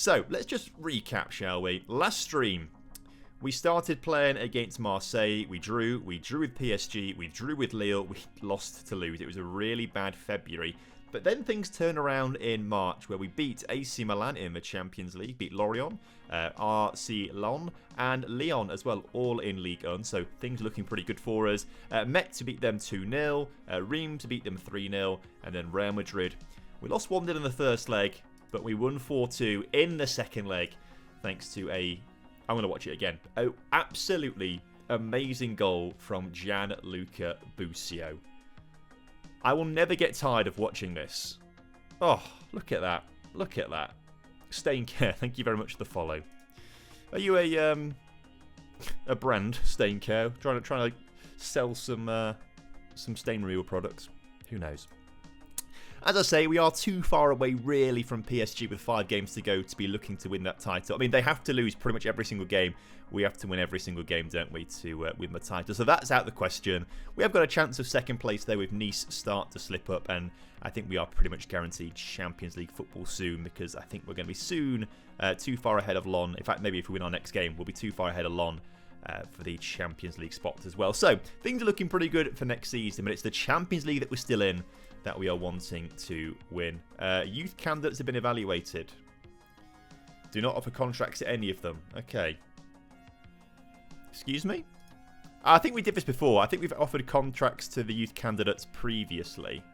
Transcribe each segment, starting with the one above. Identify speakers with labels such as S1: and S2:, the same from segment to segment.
S1: So, let's just recap, shall we? Last stream, we started playing against Marseille. We drew with PSG. We drew with Lille. We lost to lose. It was a really bad February. But then things turned around in March where we beat AC Milan in the Champions League, beat Lorient, RC Lyon, and Lyon as well, all in Ligue 1. So things looking pretty good for us. Met to beat them 2-0, Reims to beat them 3-0, and then Real Madrid. We lost 1-0 in the first leg, but we won 4-2 in the second leg, thanks to I'm going to watch it again, absolutely amazing goal from Gianluca Busio. I will never get tired of watching this. Oh, look at that. Look at that. Stain Care, thank you very much for the follow. Are you a brand, Stain Care? Trying to sell some stain removal products? Who knows? As I say, we are too far away really from PSG with 5 games to go to be looking to win that title. I mean, they have to lose pretty much every single game. We have to win every single game, don't we, to win the title. So that's out of the question. We have got a chance of second place there with Nice start to slip up. And I think we are pretty much guaranteed Champions League football soon because I think we're going to be soon too far ahead of Lyon. In fact, maybe if we win our next game, we'll be too far ahead of Lyon for the Champions League spot as well. So things are looking pretty good for next season, but it's the Champions League that we're still in that we are wanting to win. Youth candidates have been evaluated. Do not offer contracts to any of them. Okay. Excuse me? I think we did this before. I think we've offered contracts to the youth candidates previously.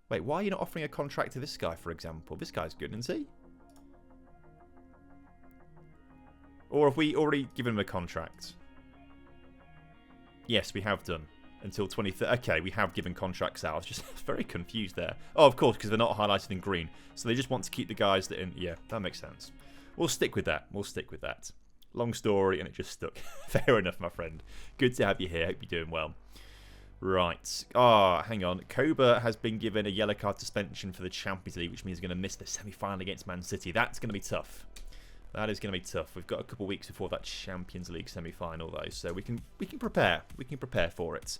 S1: Wait, why are you not offering a contract to this guy, for example? This guy's good, isn't he? Or have we already given him a contract? Yes, we have done. Until 2030. Okay, we have given contracts out. I was just very confused there. Oh, of course, because they're not highlighted in green. So they just want to keep the guys that in. Yeah, that makes sense. We'll stick with that. We'll stick with that. Long story, and it just stuck. Fair enough, my friend. Good to have you here. Hope you're doing well. Right. Hang on. Koba has been given a yellow card suspension for the Champions League, which means he's going to miss the semi-final against Man City. That's going to be tough. That is going to be tough. We've got a couple of weeks before that Champions League semi-final, though, so we can prepare. We can prepare for it.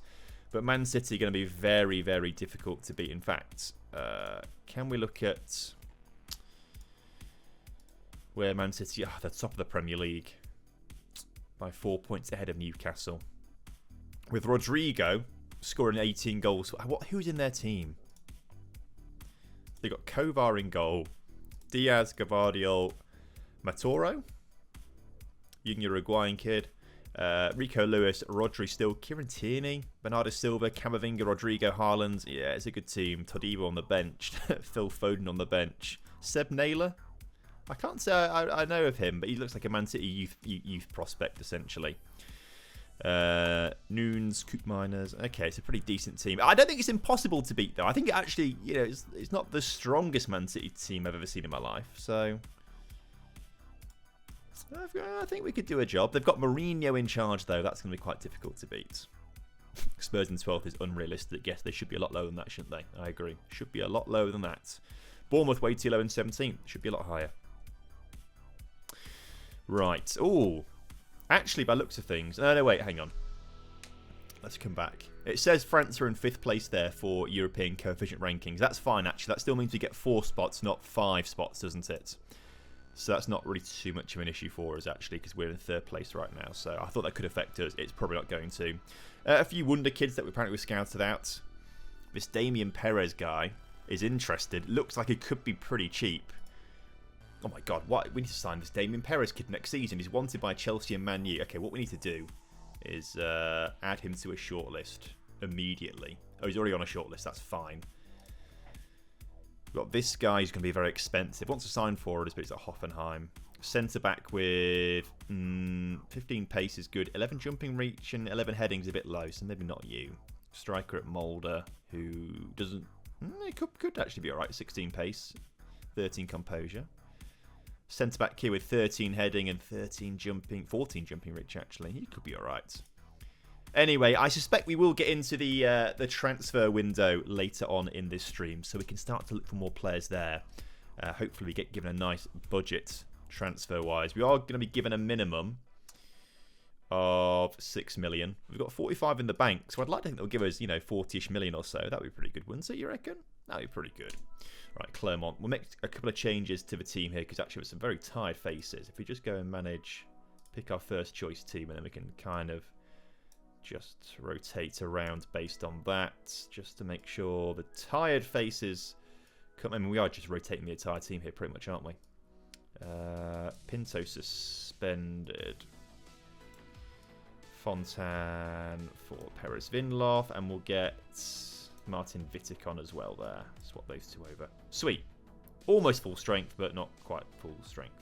S1: But Man City are going to be very, very difficult to beat. In fact, can we look at where Man City are? The top of the Premier League by 4 points ahead of Newcastle. With Rodrigo scoring 18 goals. Who's in their team? They've got Kovar in goal. Diaz, Gavardiol, Matoro. Uruguayan kid. Rico Lewis, Rodri still, Kieran Tierney, Bernardo Silva, Camavinga, Rodrigo, Haaland. Yeah, it's a good team. Todibo on the bench. Phil Foden on the bench. Seb Naylor. I can't say I know of him, but he looks like a Man City youth prospect, essentially. Nunes, Cook Miners. Okay, it's a pretty decent team. I don't think it's impossible to beat, though. I think it actually, it's not the strongest Man City team I've ever seen in my life. So I think we could do a job. They've got Mourinho in charge, though. That's going to be quite difficult to beat. Spurs in 12th is unrealistic. Yes, they should be a lot lower than that, shouldn't they? I agree. Should be a lot lower than that. Bournemouth way too low in 17th. Should be a lot higher. Right. Oh, actually, by looks of things... No, wait, hang on. Let's come back. It says France are in 5th place there for European coefficient rankings. That's fine, actually. That still means we get 4 spots, not 5 spots, doesn't it? So that's not really too much of an issue for us, actually, because we're in 3rd place right now. So I thought that could affect us. It's probably not going to. A few wonder kids that we apparently were scouted out. This Damien Perez guy is interested. Looks like he could be pretty cheap. Oh my god, what? We need to sign this Damien Perez kid next season. He's wanted by Chelsea and Man U. Okay, what we need to do is add him to a shortlist immediately. Oh, he's already on a shortlist. That's fine. We've got this guy who's going to be very expensive. Wants to sign for us, but he's at Hoffenheim. Centre back with 15 pace is good. 11 jumping reach and 11 heading is a bit low, so maybe not you. Striker at Mulder, who doesn't... It could actually be alright. 16 pace, 13 composure. Centre back here with 13 heading and 14 jumping reach, actually. He could be alright. Anyway, I suspect we will get into the transfer window later on in this stream, so we can start to look for more players there. Hopefully we get given a nice budget transfer-wise. We are going to be given a minimum of 6 million. We've got 45 in the bank, so I'd like to think they'll give us, 40-ish million or so. That would be pretty good, wouldn't it, you reckon? That would be pretty good. Right, Clermont. We'll make a couple of changes to the team here because actually, with some very tired faces. If we just go and pick our first choice team, and then we can kind of just rotate around based on that, just to make sure the tired faces come. I mean, we are just rotating the entire team here, pretty much, aren't we? Pinto suspended. Fontan for Perez Vinloff, and we'll get Martin Wittek on as well there. Swap those two over. Sweet. Almost full strength, but not quite full strength.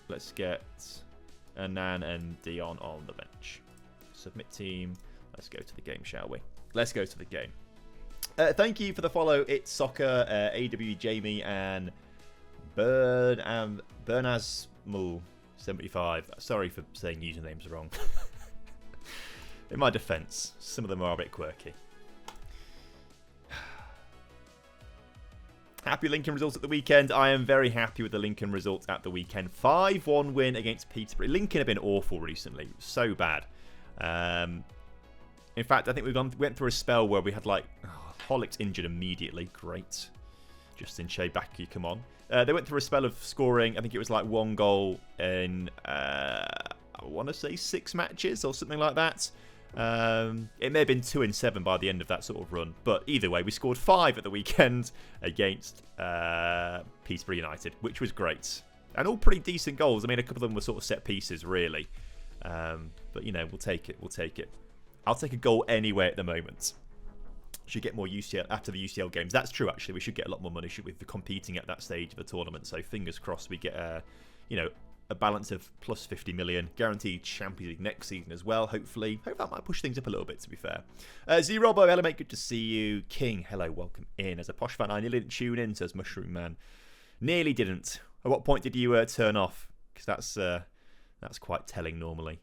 S1: Let's get Annan and Dion on the bench. Submit team. Let's go to the game, shall we? Let's go to the game. Thank you for the follow. It's Soccer, AW Jamie, and Bernasmul 75. Sorry for saying usernames wrong. In my defence, some of them are a bit quirky. Happy Lincoln results at the weekend. I am very happy with the Lincoln results at the weekend. 5-1 win against Peterborough. Lincoln have been awful recently. So bad. In fact, I think we went through a spell where we had Hollick's injured immediately. Great. Justin Shea-Baki, come on. They went through a spell of scoring, I think it was like 1 goal in, I want to say 6 matches or something like that. It may have been 2 in 7 by the end of that sort of run. But either way, we scored 5 at the weekend against Peterborough United, which was great. And all pretty decent goals. I mean, a couple of them were sort of set pieces, really. But, you know, we'll take it. We'll take it. I'll take a goal anyway at the moment. Should get more UCL after the UCL games. That's true, actually. We should get a lot more money, should we, for competing at that stage of the tournament. So fingers crossed we get a balance of plus 50 million, guaranteed Champions League next season as well. Hopefully, hope that might push things up a little bit. To be fair, Z-Robo, hello mate, good to see you. King, hello, welcome in. As a posh fan, I nearly didn't tune in, says Mushroom Man. Nearly didn't. At what point did you turn off? Because that's quite telling normally.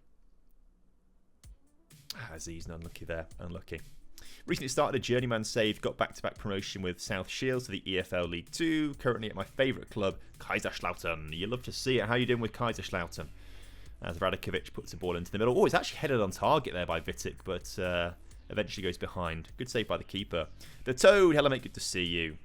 S1: Z's unlucky there, unlucky. Recently started a journeyman save, got back-to-back promotion with South Shields to the EFL League 2. Currently at my favourite club, Kaiserslautern. You love to see it. How are you doing with Kaiserslautern? As Radakovic puts the ball into the middle. Oh, it's actually headed on target there by Wittek, but eventually goes behind. Good save by the keeper. The Toad, hello mate, good to see you.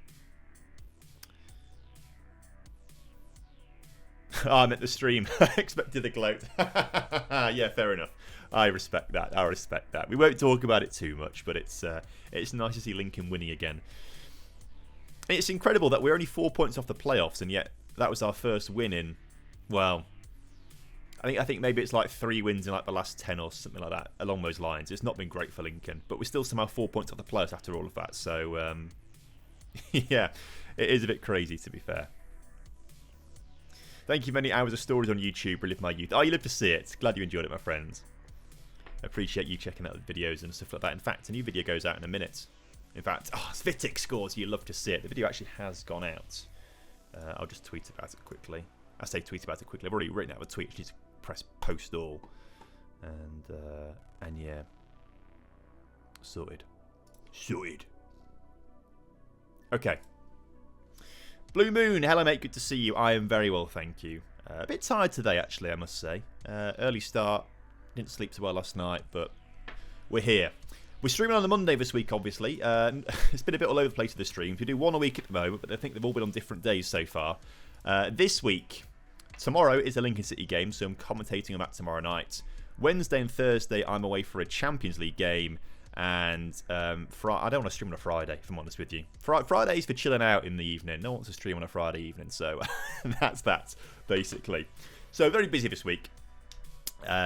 S1: I meant the stream. I expected the gloat. Yeah, fair enough. I respect that. I respect that. We won't talk about it too much, but it's nice to see Lincoln winning again. It's incredible that we're only 4 points off the playoffs, and yet that was our first win in, well, I think maybe it's like 3 wins in like the last 10 or something like that, along those lines. It's not been great for Lincoln, but we're still somehow 4 points off the playoffs after all of that. So, yeah, it is a bit crazy, to be fair. Thank you. Many hours of stories on YouTube relive my youth. Oh, you live to see it. Glad you enjoyed it, my friends. Appreciate you checking out the videos and stuff like that. In fact, a new video goes out in a minute. In fact, Wittek scores. You love to see it. The video actually has gone out. I'll just tweet about it quickly. I say tweet about it quickly. I've already written out a tweet. Just press post all, and yeah, sorted. Okay. Blue Moon, hello mate. Good to see you. I am very well, thank you. A bit tired today, actually. I must say. Early start. Didn't sleep so well last night, but we're here. We're streaming on the Monday this week, obviously. It's been a bit all over the place with the streams. We do 1 a week at the moment, but I think they've all been on different days so far. This week, tomorrow is a Lincoln City game, so I'm commentating on that tomorrow night. Wednesday and Thursday, I'm away for a Champions League game. And I don't want to stream on a Friday, if I'm honest with you. Friday's for chilling out in the evening. No one wants to stream on a Friday evening, so that's that, basically. So very busy this week.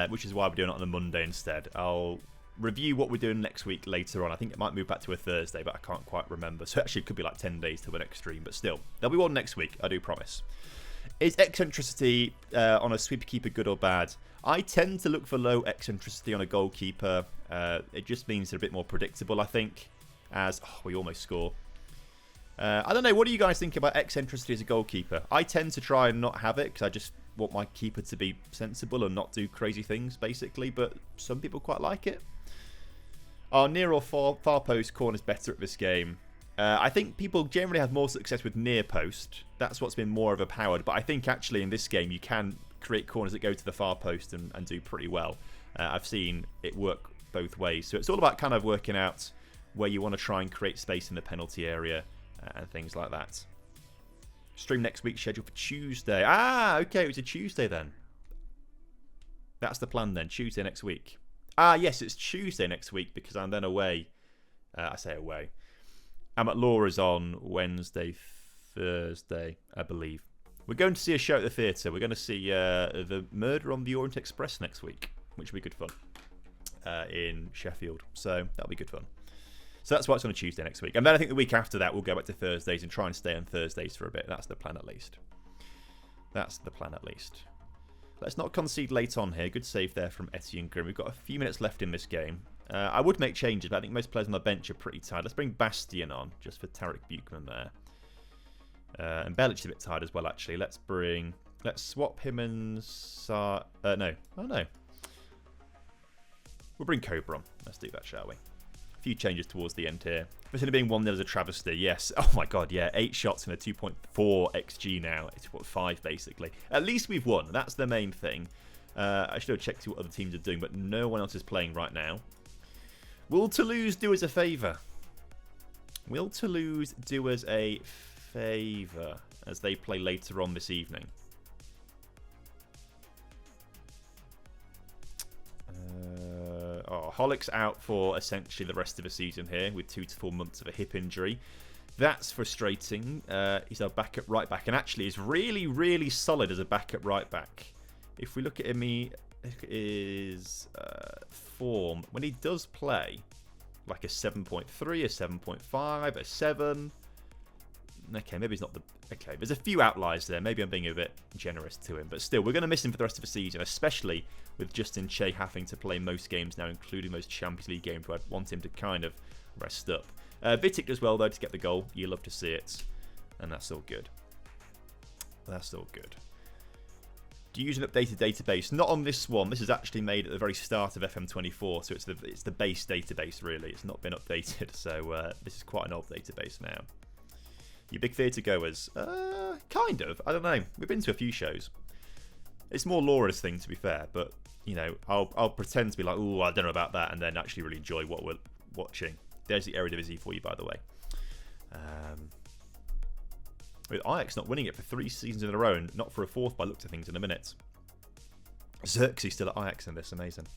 S1: Which is why we're doing it on a Monday instead. I'll review what we're doing next week later on. I think it might move back to a Thursday, but I can't quite remember. So actually it could be like 10 days till the next stream. But still, there'll be one next week, I do promise. Is eccentricity on a sweeper keeper good or bad? I tend to look for low eccentricity on a goalkeeper. It just means they're a bit more predictable, I think. As we almost score. I don't know, what do you guys think about eccentricity as a goalkeeper? I tend to try and not have it because I just want my keeper to be sensible and not do crazy things, basically. But some people quite like it. Are near or far post corners better at this game? I think people generally have more success with near post. That's what's been more overpowered. But I think actually in this game you can create corners that go to the far post and do pretty well. I've seen it work both ways. So it's all about kind of working out where you want to try and create space in the penalty area. and things like that. Stream next week scheduled for Tuesday. Ah, okay, it was a Tuesday then. That's the plan then, Tuesday next week. Ah, yes, it's Tuesday next week because I'm then away. I say away. I'm at Laura's on Wednesday, Thursday, I believe. We're going to see a show at the theatre. We're going to see The Murder on the Orient Express next week, which will be good fun in Sheffield. So that'll be good fun. So that's why it's on a Tuesday next week. And then I think the week after that, we'll go back to Thursdays and try and stay on Thursdays for a bit. That's the plan at least. That's the plan at least. Let's not concede late on here. Good save there from Etienne Grimm. We've got a few minutes left in this game. I would make changes, but I think most players on the bench are pretty tired. Let's bring Bastian on, just for Tarek Buchman there. And Belic is a bit tired as well, actually. Let's swap him and... no. Oh, no. We'll bring Cobra on. Let's do that, shall we? A few changes towards the end here. This only being 1-0 is a travesty, yes. Oh my god, yeah. 8 shots and a 2.4 XG now. It's 2.5, basically. At least we've won. That's the main thing. I should have checked what other teams are doing, but no one else is playing right now. Will Toulouse do us a favour? Will Toulouse do us a favour as they play later on this evening? Hollick's out for essentially the rest of the season here with 2 to 4 months of a hip injury. That's frustrating. He's our backup right back, and actually is really, really solid as a backup right back. If we look at him, his form, when he does play, like a 7.3, a 7.5, a 7. Okay, maybe he's not the... Okay, there's a few outliers there. Maybe I'm being a bit generous to him. But still, we're going to miss him for the rest of the season, especially with Justin Che having to play most games now, including those Champions League games where I'd want him to kind of rest up. Vitic does well, though, to get the goal. You love to see it. And that's all good. That's all good. Do you use an updated database? Not on this one. This is actually made at the very start of FM24, so it's the base database, really. It's not been updated, so this is quite an old database now. You big theatre goers? Kind of. I don't know. We've been to a few shows. It's more Laura's thing, to be fair, but, you know, I'll pretend to be like, oh, I don't know about that, and then actually really enjoy what we're watching. There's the Eredivisie for you, by the way. With Ajax not winning it for 3 seasons in a row, and not for a 4th by looks of things in a minute. Xerxes still at Ajax in this, amazing.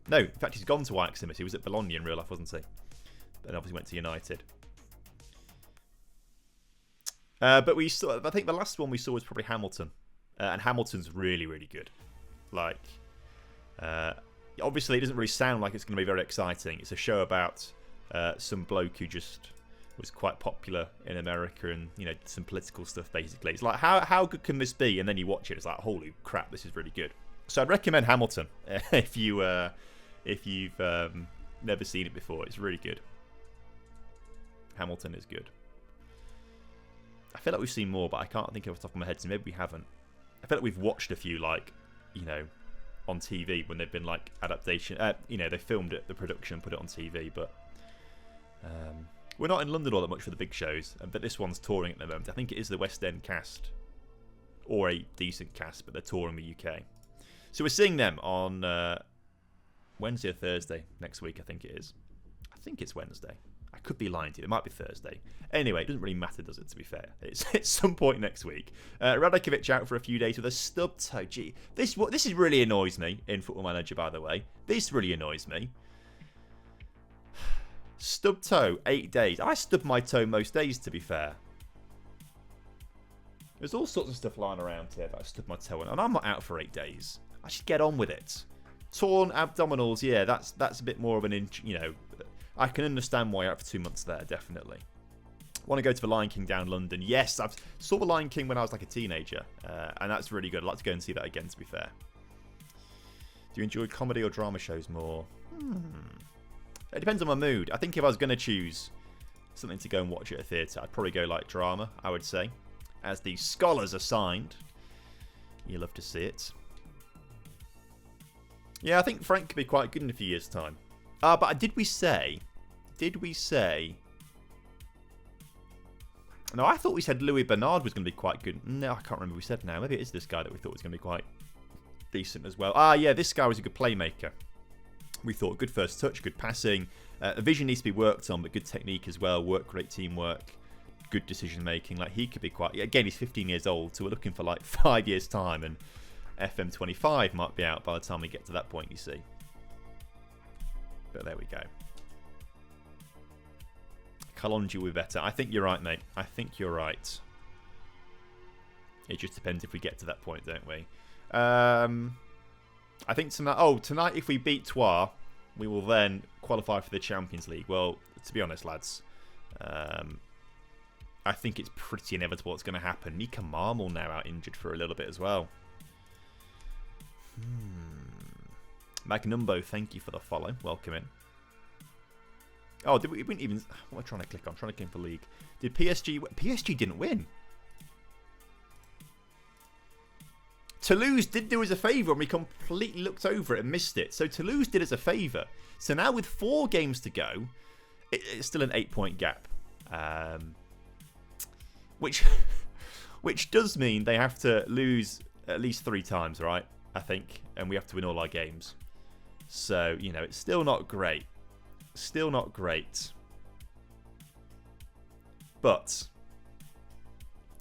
S1: No, in fact, he's gone to Ajax in this. He was at Bologna in real life, wasn't he? Then obviously went to United. But we saw, I think the last one we saw was probably Hamilton. And Hamilton's really, really good. Like, obviously it doesn't really sound like it's going to be very exciting. It's a show about some bloke who just was quite popular in America and, you know, some political stuff, basically. It's like, how good can this be? And then you watch it, it's like, holy crap, this is really good. So I'd recommend Hamilton if you've never seen it before. It's really good. Hamilton is good. I feel like we've seen more, but I can't think of off the top of my head, so maybe we haven't. I feel like we've watched a few, like, you know, on TV when they've been, like, adaptation. You know, they filmed it, the production, put it on TV, but we're not in London all that much for the big shows, but this one's touring at the moment. I think it is the West End cast, or a decent cast, but they're touring the UK. So we're seeing them on Wednesday or Thursday next week, I think it is. I think it's Wednesday. I could be lying to you. It might be Thursday. Anyway, it doesn't really matter, does it, to be fair? It's some point next week. Radakovic out for a few days with a stub toe. Gee, this really annoys me in Football Manager, by the way. This really annoys me. Stub toe, 8 days. I stub my toe most days, to be fair. There's all sorts of stuff lying around here that I stub my toe on, and I'm not out for 8 days. I should get on with it. Torn abdominals, yeah, that's a bit more of an inch, you know. I can understand why you're out for 2 months there, definitely. Want to go to the Lion King down London? Yes, I saw the Lion King when I was like a teenager, and that's really good. I'd like to go and see that again, to be fair. Do you enjoy comedy or drama shows more? It depends on my mood. I think if I was going to choose something to go and watch at a theatre, I'd probably go like drama, I would say. As the scholars assigned. You love to see it. Yeah, I think Frank could be quite good in a few years' time. But did we say... No, I thought we said Louis Bernard was going to be quite good. No, I can't remember what we said now. Maybe it is this guy that we thought was going to be quite decent as well. Yeah, this guy was a good playmaker. We thought good first touch, good passing. The vision needs to be worked on, but good technique as well. Work rate, teamwork. good decision making. Like, he could be quite... Again, he's 15 years old, so we're looking for like 5 years' time, and FM25 might be out by the time we get to that point, you see. But there we go. Kalonji will be better. I think you're right, mate. I think you're right. It just depends if we get to that point, don't we? I think tonight... Oh, tonight, if we beat Troyes, we will then qualify for the Champions League. Well, to be honest, lads, I think it's pretty inevitable what's going to happen. Mika Marmol now out injured for a little bit as well. Magnumbo, thank you for the follow. Welcome in. Oh, did we wouldn't even... What am I trying to click on? I'm trying to click for league. Did PSG... PSG didn't win. Toulouse did do us a favour and we completely looked over it and missed it. So Toulouse did us a favour. So now with 4 games to go, it's still an 8-point gap. Which does mean they have to lose at least 3 times, right? I think. And we have to win all our games. So, you know, it's still not great. Still not great. But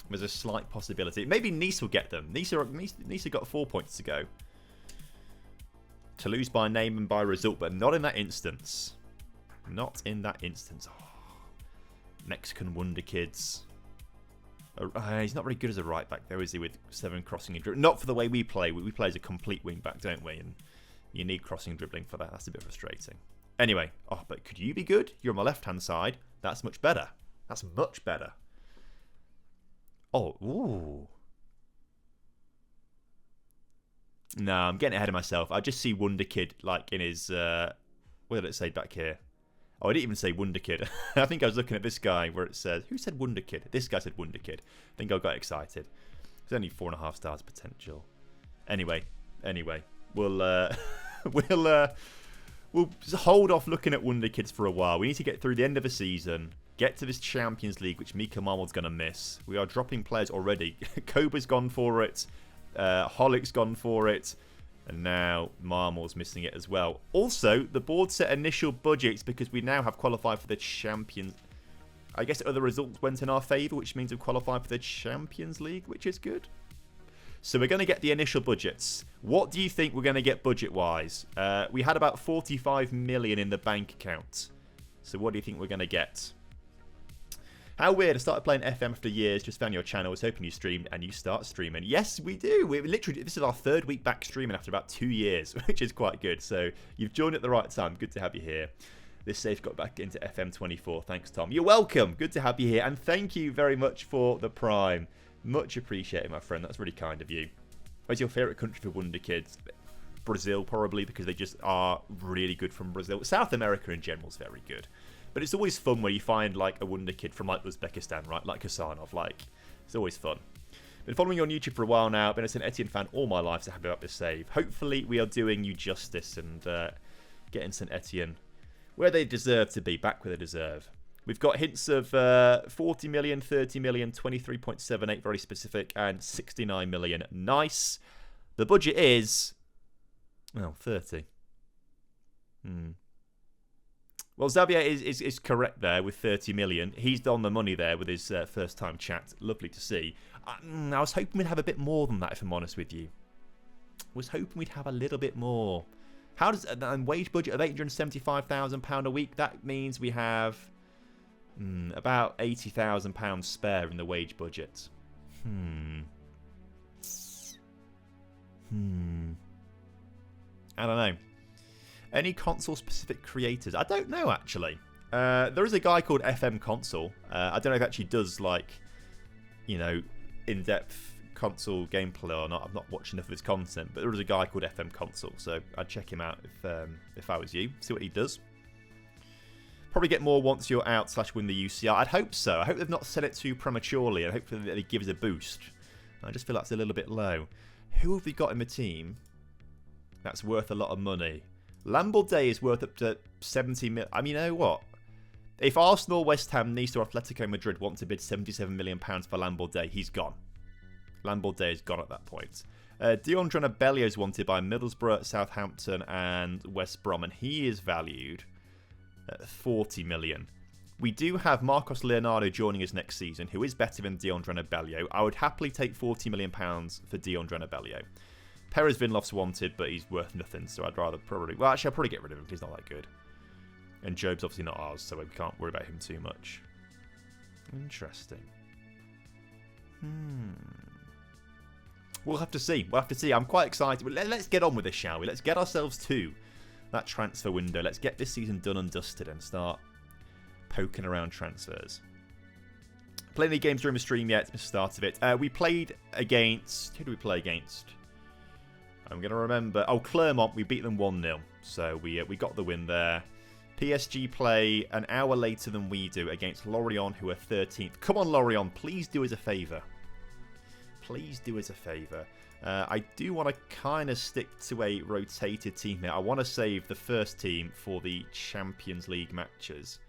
S1: there's a slight possibility. Maybe Nice will get them. Nice have got 4 points to go. To lose by name and by result, but not in that instance. Not in that instance. Oh, Mexican wonder kids. He's not very good as a right back, though, is he? With 7 crossing and dribbling. Not for the way we play. We play as a complete wing back, don't we? And you need crossing and dribbling for that. That's a bit frustrating. Anyway, oh, but could you be good? You're on my left-hand side. That's much better. That's much better. Oh, ooh. No, I'm getting ahead of myself. I just see Wonder Kid, like, in his... what did it say back here? Oh, I didn't even say Wonder Kid. I think I was looking at this guy where it says... Who said Wonder Kid? This guy said Wonder Kid. I think I got excited. There's only 4.5 stars potential. Anyway. We'll hold off looking at Wonder Kids for a while. We need to get through the end of the season, get to this Champions League, which Mika Marmol's going to miss. We are dropping players already. Koba's gone for it. Holik's gone for it. And now Marmol's missing it as well. Also, the board set initial budgets because we now have qualified for the Champions... I guess other results went in our favour, which means we've qualified for the Champions League, which is good. So we're going to get the initial budgets. What do you think we're going to get budget-wise? We had about 45 million in the bank account. So what do you think we're going to get? How weird. I started playing FM after years. Just found your channel. I was hoping you streamed and you start streaming. Yes, we do. We literally, this is our 3rd week back streaming after about 2 years, which is quite good. So you've joined at the right time. Good to have you here. This safe got back into FM24. Thanks, Tom. You're welcome. Good to have you here. And thank you very much for the Prime. Much appreciated, my friend. That's really kind of you. Where's your favourite country for Wonder Kids? Brazil, probably, because they just are really good from Brazil. South America in general is very good. But it's always fun when you find, like, a Wonder Kid from, like, Uzbekistan, right? Like Hasanov. Like, it's always fun. Been following you on YouTube for a while now. Been an Etienne fan all my life, so happy about this save. Hopefully, we are doing you justice and getting St. Etienne where they deserve to be, back where they deserve. We've got hints of 40 million, 30 million, 23.78, very specific, and 69 million. Nice. The budget is... Oh, 30. Well, Xavier is correct there with 30 million. He's on the money there with his first-time chat. Lovely to see. I was hoping we'd have a bit more than that, if I'm honest with you. Was hoping we'd have a little bit more. How does a wage budget of £875,000 a week? That means we have... about £80,000 spare in the wage budget. I don't know. Any console-specific creators? I don't know, actually. There is a guy called FM Console. I don't know if he actually does, like, you know, in-depth console gameplay or not. I've not watched enough of his content, but there is a guy called FM Console, so I'd check him out if I was you. See what he does. Probably get more once you're out / win the UCR. I'd hope so. I hope they've not said it too prematurely. I hope that they give us a boost. I just feel that's a little bit low. Who have we got in the team that's worth a lot of money? Lambeau Day is worth up to 70 million. I mean, you know what? If Arsenal, West Ham, Nice or Atletico Madrid want to bid £77 million for Lambeau Day, he's gone. Lambeau Day is gone at that point. Dion Bello is wanted by Middlesbrough, Southampton and West Brom, and he is valued... 40 million. We do have Marcos Leonardo joining us next season, who is better than Deandre Nabelio. I would happily take £40 million for Deandre Nabelio. Perez Vinloff's wanted, but he's worth nothing, so I'd rather probably... Well, actually, I'll probably get rid of him because he's not that good. And Job's obviously not ours, so we can't worry about him too much. Interesting. We'll have to see. We'll have to see. I'm quite excited. Let's get on with this, shall we? Let's get ourselves to that transfer window. Let's get this season done and dusted and start poking around transfers. Playing any games during the stream yet? It's the start of it. We played against... Who did we play against? I'm going to remember. Oh, Clermont. We beat them 1-0. So we got the win there. PSG play an hour later than we do against Lorient, who are 13th. Come on, Lorient. Please do us a favour. Please do us a favour. I do want to kind of stick to a rotated team here. I want to save the first team for the Champions League matches.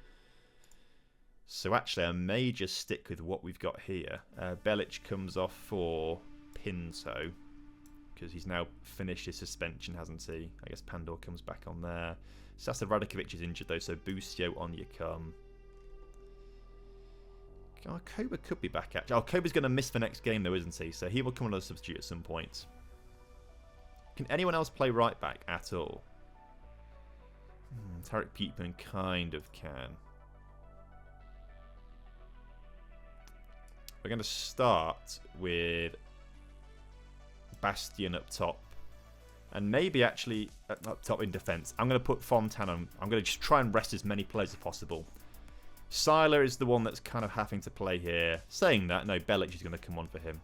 S1: So actually, I may just stick with what we've got here. Belic comes off for Pinto, because he's now finished his suspension, hasn't he? I guess Pandor comes back on there. Sasa Radikovic is injured, though, so Busio on you come. Oh, Koba could be back, actually. Oh, Koba's going to miss the next game, though, isn't he? So he will come on as a substitute at some point. Can anyone else play right back at all? Tarek Peatman kind of can. We're going to start with Bastion up top. And maybe actually up top in defence. I'm going to put Fontaine on. I'm going to just try and rest as many players as possible. Seiler is the one that's kind of having to play here. Saying that, no, Belic is going to come on for him.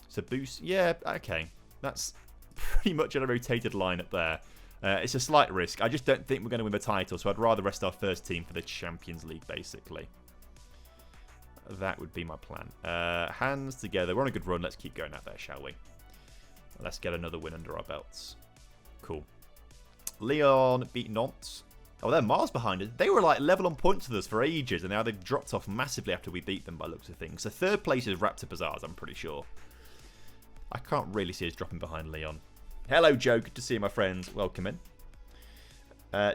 S1: So Boost, yeah, okay. That's pretty much a rotated lineup there. It's a slight risk. I just don't think we're going to win the title, so I'd rather rest our first team for the Champions League, basically. That would be my plan. Hands together. We're on a good run. Let's keep going out there, shall we? Let's get another win under our belts. Cool. Lyon beat Nantes. Oh, they're miles behind us. They were like level on points with us for ages, and now they've dropped off massively after we beat them by looks of things. So third place is Raptor Bazaars, I'm pretty sure. I can't really see us dropping behind Lyon. Hello, Joe. Good to see you, my friends. Welcome in.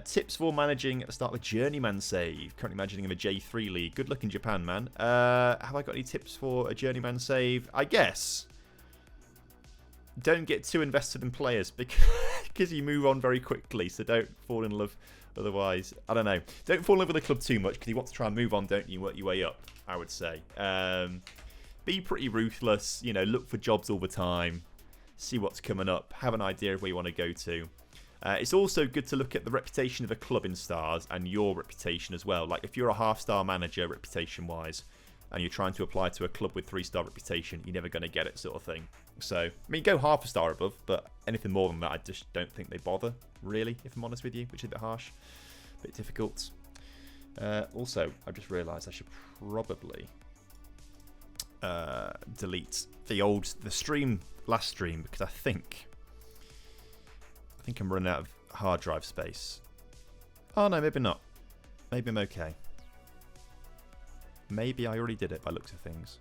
S1: Tips for managing at the start of a journeyman save. Currently managing in the J3 league. Good luck in Japan, man. Have I got any tips for a journeyman save? I guess. Don't get too invested in players because you move on very quickly. So don't fall in love otherwise. I don't know. Don't fall in love with the club too much because you want to try and move on, don't you? Work your way up, I would say. Be pretty ruthless. You know, look for jobs all the time. See what's coming up. Have an idea of where you want to go to. It's also good to look at the reputation of a club in stars and your reputation as well. Like if you're a half-star manager reputation-wise and you're trying to apply to a club with 3-star reputation, you're never going to get it sort of thing. So, I mean, go half a star above, but anything more than that, I just don't think they bother, really, if I'm honest with you, which is a bit harsh, a bit difficult. Also, I've just realised I should probably delete the last stream, because I think I'm running out of hard drive space. Oh no, maybe not. Maybe I'm okay. Maybe I already did it by looks of things.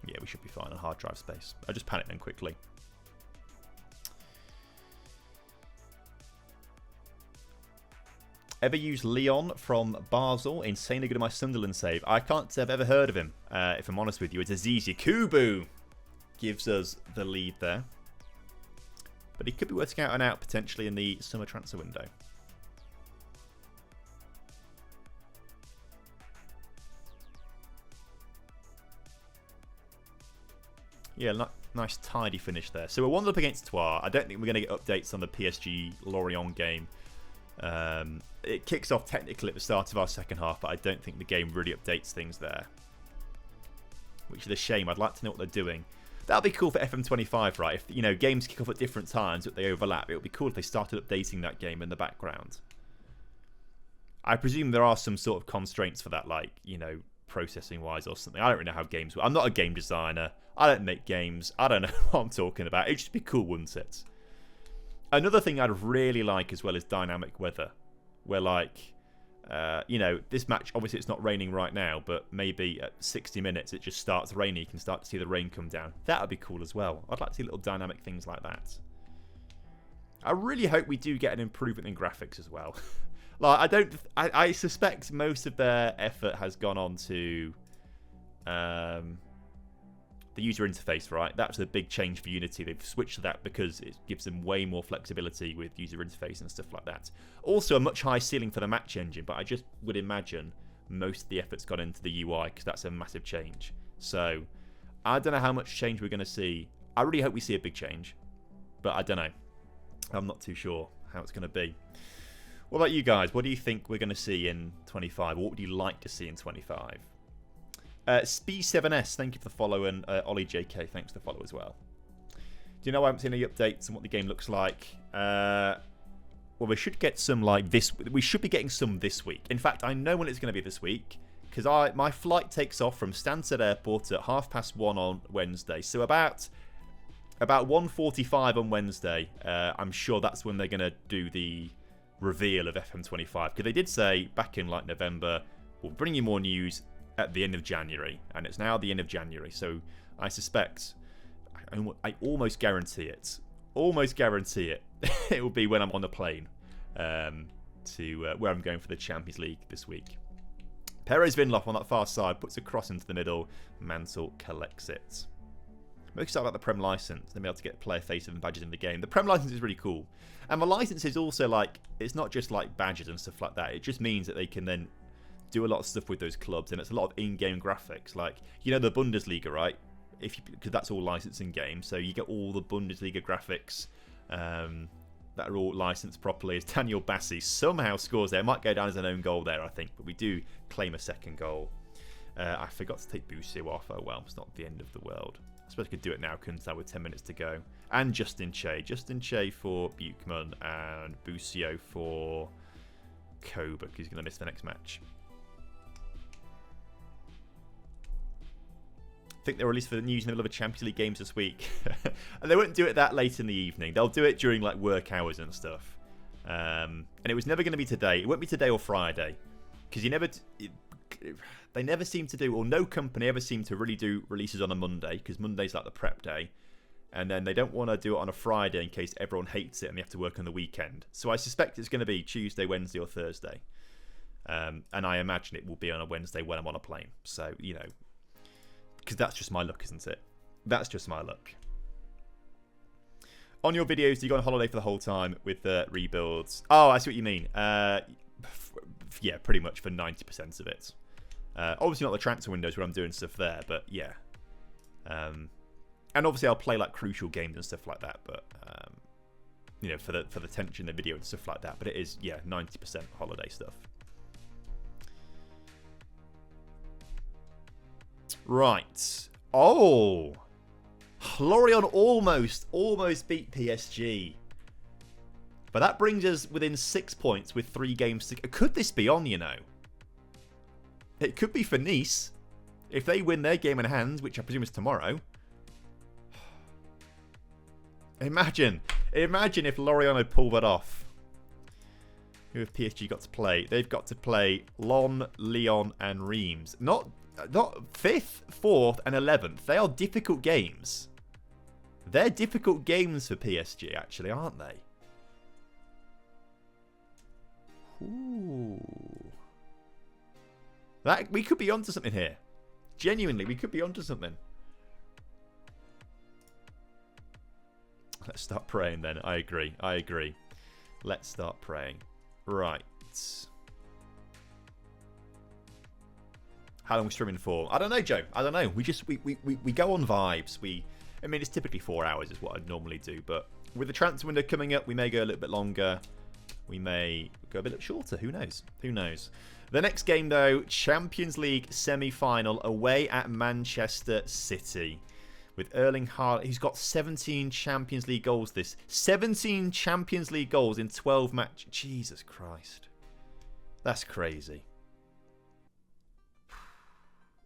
S1: Yeah, we should be fine on hard drive space. I just panicked then quickly. Ever use Leon from Basel? Insanely good at my Sunderland save. I can't say I've ever heard of him, if I'm honest with you. It's Aziz Yakubu gives us the lead there. But he could be working out and out potentially in the summer transfer window. Yeah, nice tidy finish there. So we're 1-up against Troyes. I don't think we're going to get updates on the PSG Lorient game. It kicks off technically at the start of our second half, but I don't think the game really updates things there. Which is a shame. I'd like to know what they're doing. That'll be cool for FM25, right? If, you know, games kick off at different times, but they overlap. It would be cool if they started updating that game in the background. I presume there are some sort of constraints for that, like, you know, processing-wise or something. I don't really know how games work. I'm not a game designer. I don't make games. I don't know what I'm talking about. It'd just be cool, wouldn't it? Another thing I'd really like as well is dynamic weather. Where, like, you know, this match, obviously it's not raining right now, but maybe at 60 minutes it just starts raining. You can start to see the rain come down. That would be cool as well. I'd like to see little dynamic things like that. I really hope we do get an improvement in graphics as well. Like, I suspect most of their effort has gone on to the user interface, right? That's a big change for Unity. They've switched to that because it gives them way more flexibility with user interface and stuff like that. Also, a much higher ceiling for the match engine, but I just would imagine most of the effort's gone into the UI because that's a massive change. So, I don't know how much change we're going to see. I really hope we see a big change, but I don't know. I'm not too sure how it's going to be. What about you guys? What do you think we're going to see in 25? What would you like to see in 25? Sp7S, thank you for the follow, and Ollie JK, thanks for the follow as well. Do you know I haven't seen any updates on what the game looks like? Well, we should get some like this. We should be getting some this week. In fact, I know when it's going to be this week because my flight takes off from Stansted Airport at 1:30 on Wednesday. So about 1:45 on Wednesday, I'm sure that's when they're going to do the reveal of FM25. Because they did say back in like November, we'll bring you more news at the end of January, and it's now the end of January, so I suspect, I almost guarantee it, it will be when I'm on the plane to where I'm going for the Champions League this week. Perez Vinloff on that far side puts a cross into the middle, Mansell collects it. I'm excited about the Prem license, then be able to get player faces and badges in the game. The Prem license is really cool, and the license is also like, it's not just like badges and stuff like that, it just means that they can then do a lot of stuff with those clubs, and it's a lot of in-game graphics. Like, you know, the Bundesliga, right? Because that's all licensed in game, so you get all the Bundesliga graphics that are all licensed properly. As Daniel Bassi somehow scores there, it might go down as an own goal there, I think, but we do claim a second goal. I forgot to take Busio off. Oh well, it's not the end of the world. I suppose I could do it now, couldn't I, with 10 minutes to go. And Justin Che for Buchmann, and Busio for Coburg, who's going to miss the next match. I think they'll release for the news in the middle of a Champions League games this week. And they won't do it that late in the evening. They'll do it during like work hours and stuff. And it was never going to be today. It won't be today or Friday. Because they never seem to do, or no company ever seem to really do releases on a Monday. Because Monday's like the prep day. And then they don't want to do it on a Friday in case everyone hates it and they have to work on the weekend. So I suspect it's going to be Tuesday, Wednesday or Thursday. And I imagine it will be on a Wednesday when I'm on a plane. So, you know. Because that's just my luck, isn't it? That's just my luck. On your videos, do you go on holiday for the whole time with the rebuilds? Oh, I see what you mean. Yeah, pretty much for 90% of it. Obviously not the transfer windows where I'm doing stuff there, but yeah. And obviously I'll play like crucial games and stuff like that, but you know, for the tension in the video and stuff like that. But it is, yeah, 90% holiday stuff. Right. Oh. Lorient almost beat PSG. But that brings us within 6 points with 3 games to go. Could this be on, you know? It could be for Nice. If they win their game in hand, which I presume is tomorrow. Imagine if Lorient had pulled that off. Who have PSG got to play? They've got to play Lyon, Lyon and Reims. Not 5th, 4th and 11th. They are difficult games. They're difficult games for PSG, actually, aren't they? Ooh. We could be onto something here. Genuinely, we could be onto something. Let's start praying then. I agree. Let's start praying. Right. How long are we streaming for? I don't know, Joe. I don't know. We go on vibes. I mean, it's typically 4 hours is what I'd normally do, but with the transfer window coming up, we may go a little bit longer. We may go a bit shorter. Who knows? Who knows? The next game, though, Champions League semi-final away at Manchester City with Erling Haaland. He's got 17 Champions League goals. 17 Champions League goals in 12 matches. Jesus Christ. That's crazy.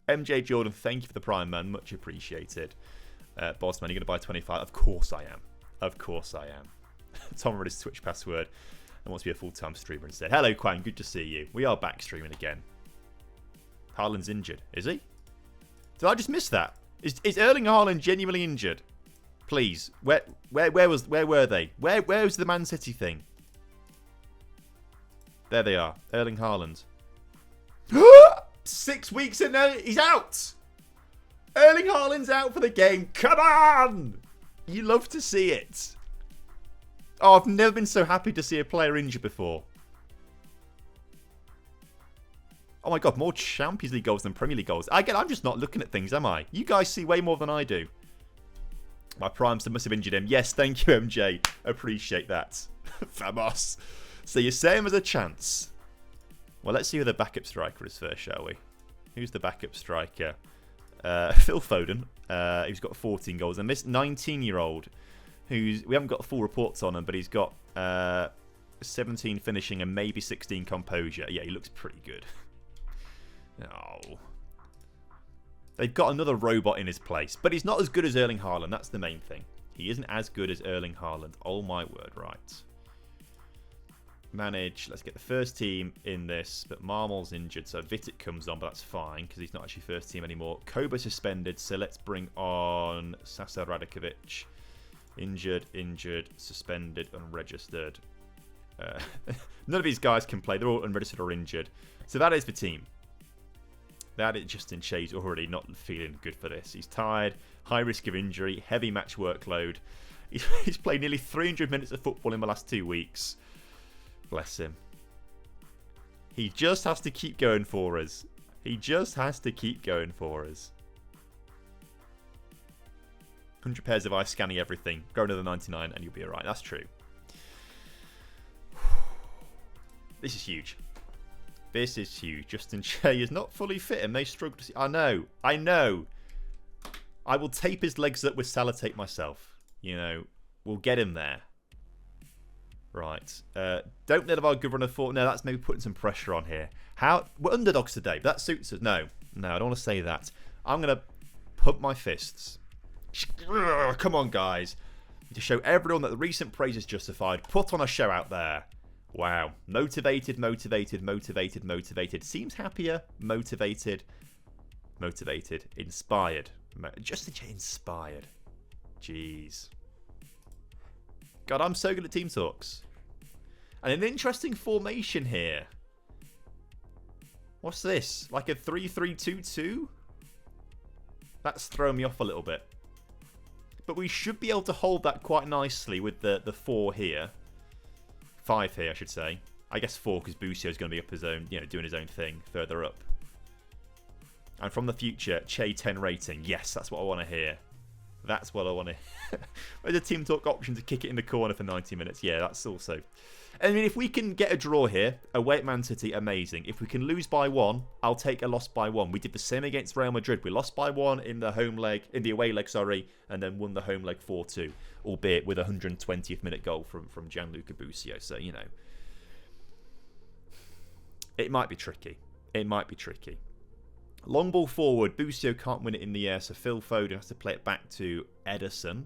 S1: MJ Jordan, thank you for the Prime, man. Much appreciated. Bossman, you're going to buy 25? Of course I am. Of course I am. Tom read his Twitch password and wants to be a full-time streamer instead. Hello, Quang. Good to see you. We are back streaming again. Haaland's injured. Is he? Did I just miss that? Is Erling Haaland genuinely injured? Please. Where were they? Where was the Man City thing? There they are. Erling Haaland. 6 weeks in there, he's out. Erling Haaland's out for the game. Come on! You love to see it. Oh, I've never been so happy to see a player injured before. Oh my god, more Champions League goals than Premier League goals. Again, I'm just not looking at things, am I? You guys see way more than I do. My prime must have injured him. Yes, thank you, MJ. Appreciate that. Famos. So you're saying there's a chance. Well, let's see who the backup striker is first, shall we? Who's the backup striker? Phil Foden. Who's got 14 goals. And this 19-year-old, we haven't got full reports on him, but he's got 17 finishing and maybe 16 composure. Yeah, he looks pretty good. Oh. They've got another robot in his place. But he's not as good as Erling Haaland. That's the main thing. He isn't as good as Erling Haaland. Oh my word, right. Manage. Let's get the first team in this. But Marmol's injured, so Vitic comes on, but that's fine because he's not actually first team anymore. Koba suspended, so let's bring on Sasa Radikovic. Injured, suspended, unregistered. None of these guys can play. They're all unregistered or injured. So that is the team. That is Justin Che's already not feeling good for this. He's tired, high risk of injury, heavy match workload. He's played nearly 300 minutes of football in the last 2 weeks. Bless him. He just has to keep going for us. He just has to keep going for us. 100 pairs of eyes scanning everything. Go another 99 and you'll be alright. That's true. This is huge. This is huge. Justin Che is not fully fit and they struggle to see. I know. I will tape his legs up with sellotape myself. You know, we'll get him there. Right. Don't let our good runner fall. No, that's maybe putting some pressure on here. We're underdogs today. That suits us. No, I don't want to say that. I'm going to pump my fists. Come on, guys. To show everyone that the recent praise is justified. Put on a show out there. Wow. Motivated. Seems happier. Motivated. Inspired. Just inspired. Jeez. God, I'm so good at team talks. And an interesting formation here. What's this? Like a 3-3-2-2? That's thrown me off a little bit. But we should be able to hold that quite nicely with the 4 here. 5 here, I should say. I guess 4 because Busio's going to be up his own, doing his own thing further up. And from the future, Che 10 rating. Yes, that's what I want to hear. That's what I want to hear. There's a team talk option to kick it in the corner for 90 minutes. Yeah, that's also... I mean, if we can get a draw here, away at Man City, amazing. If we can lose by 1, I'll take a loss by 1. We did the same against Real Madrid. We lost by 1 in the away leg, and then won the home leg 4-2, albeit with a 120th minute goal from Gianluca Busio. So, it might be tricky. Long ball forward. Busio can't win it in the air, so Phil Foden has to play it back to Ederson.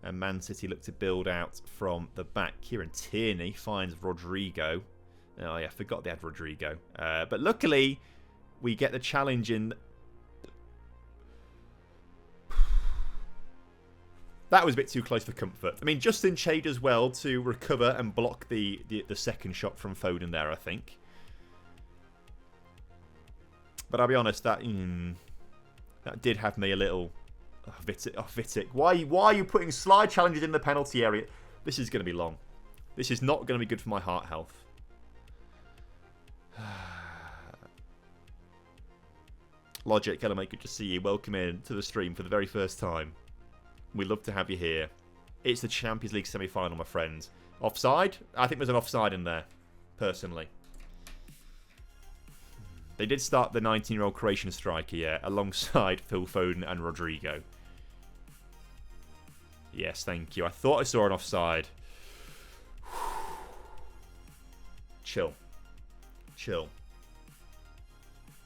S1: And Man City look to build out from the back. Kieran Tierney finds Rodrigo. Oh, yeah, I forgot they had Rodrigo. But luckily, we get the challenge in. That was a bit too close for comfort. I mean, Justin Che does well to recover and block the second shot from Foden there, I think. But I'll be honest, that did have me a little... Oh, Vitic. Why are you putting slide challenges in the penalty area? This is going to be long. This is not going to be good for my heart health. Logic, hello mate, good to see you. Welcome in to the stream for the very first time. We'd love to have you here. It's the Champions League semi-final, my friends. Offside? I think there's an offside in there, personally. They did start the 19-year-old Croatian striker, yeah, alongside Phil Foden and Rodrigo. Yes, thank you. I thought I saw an offside. Chill.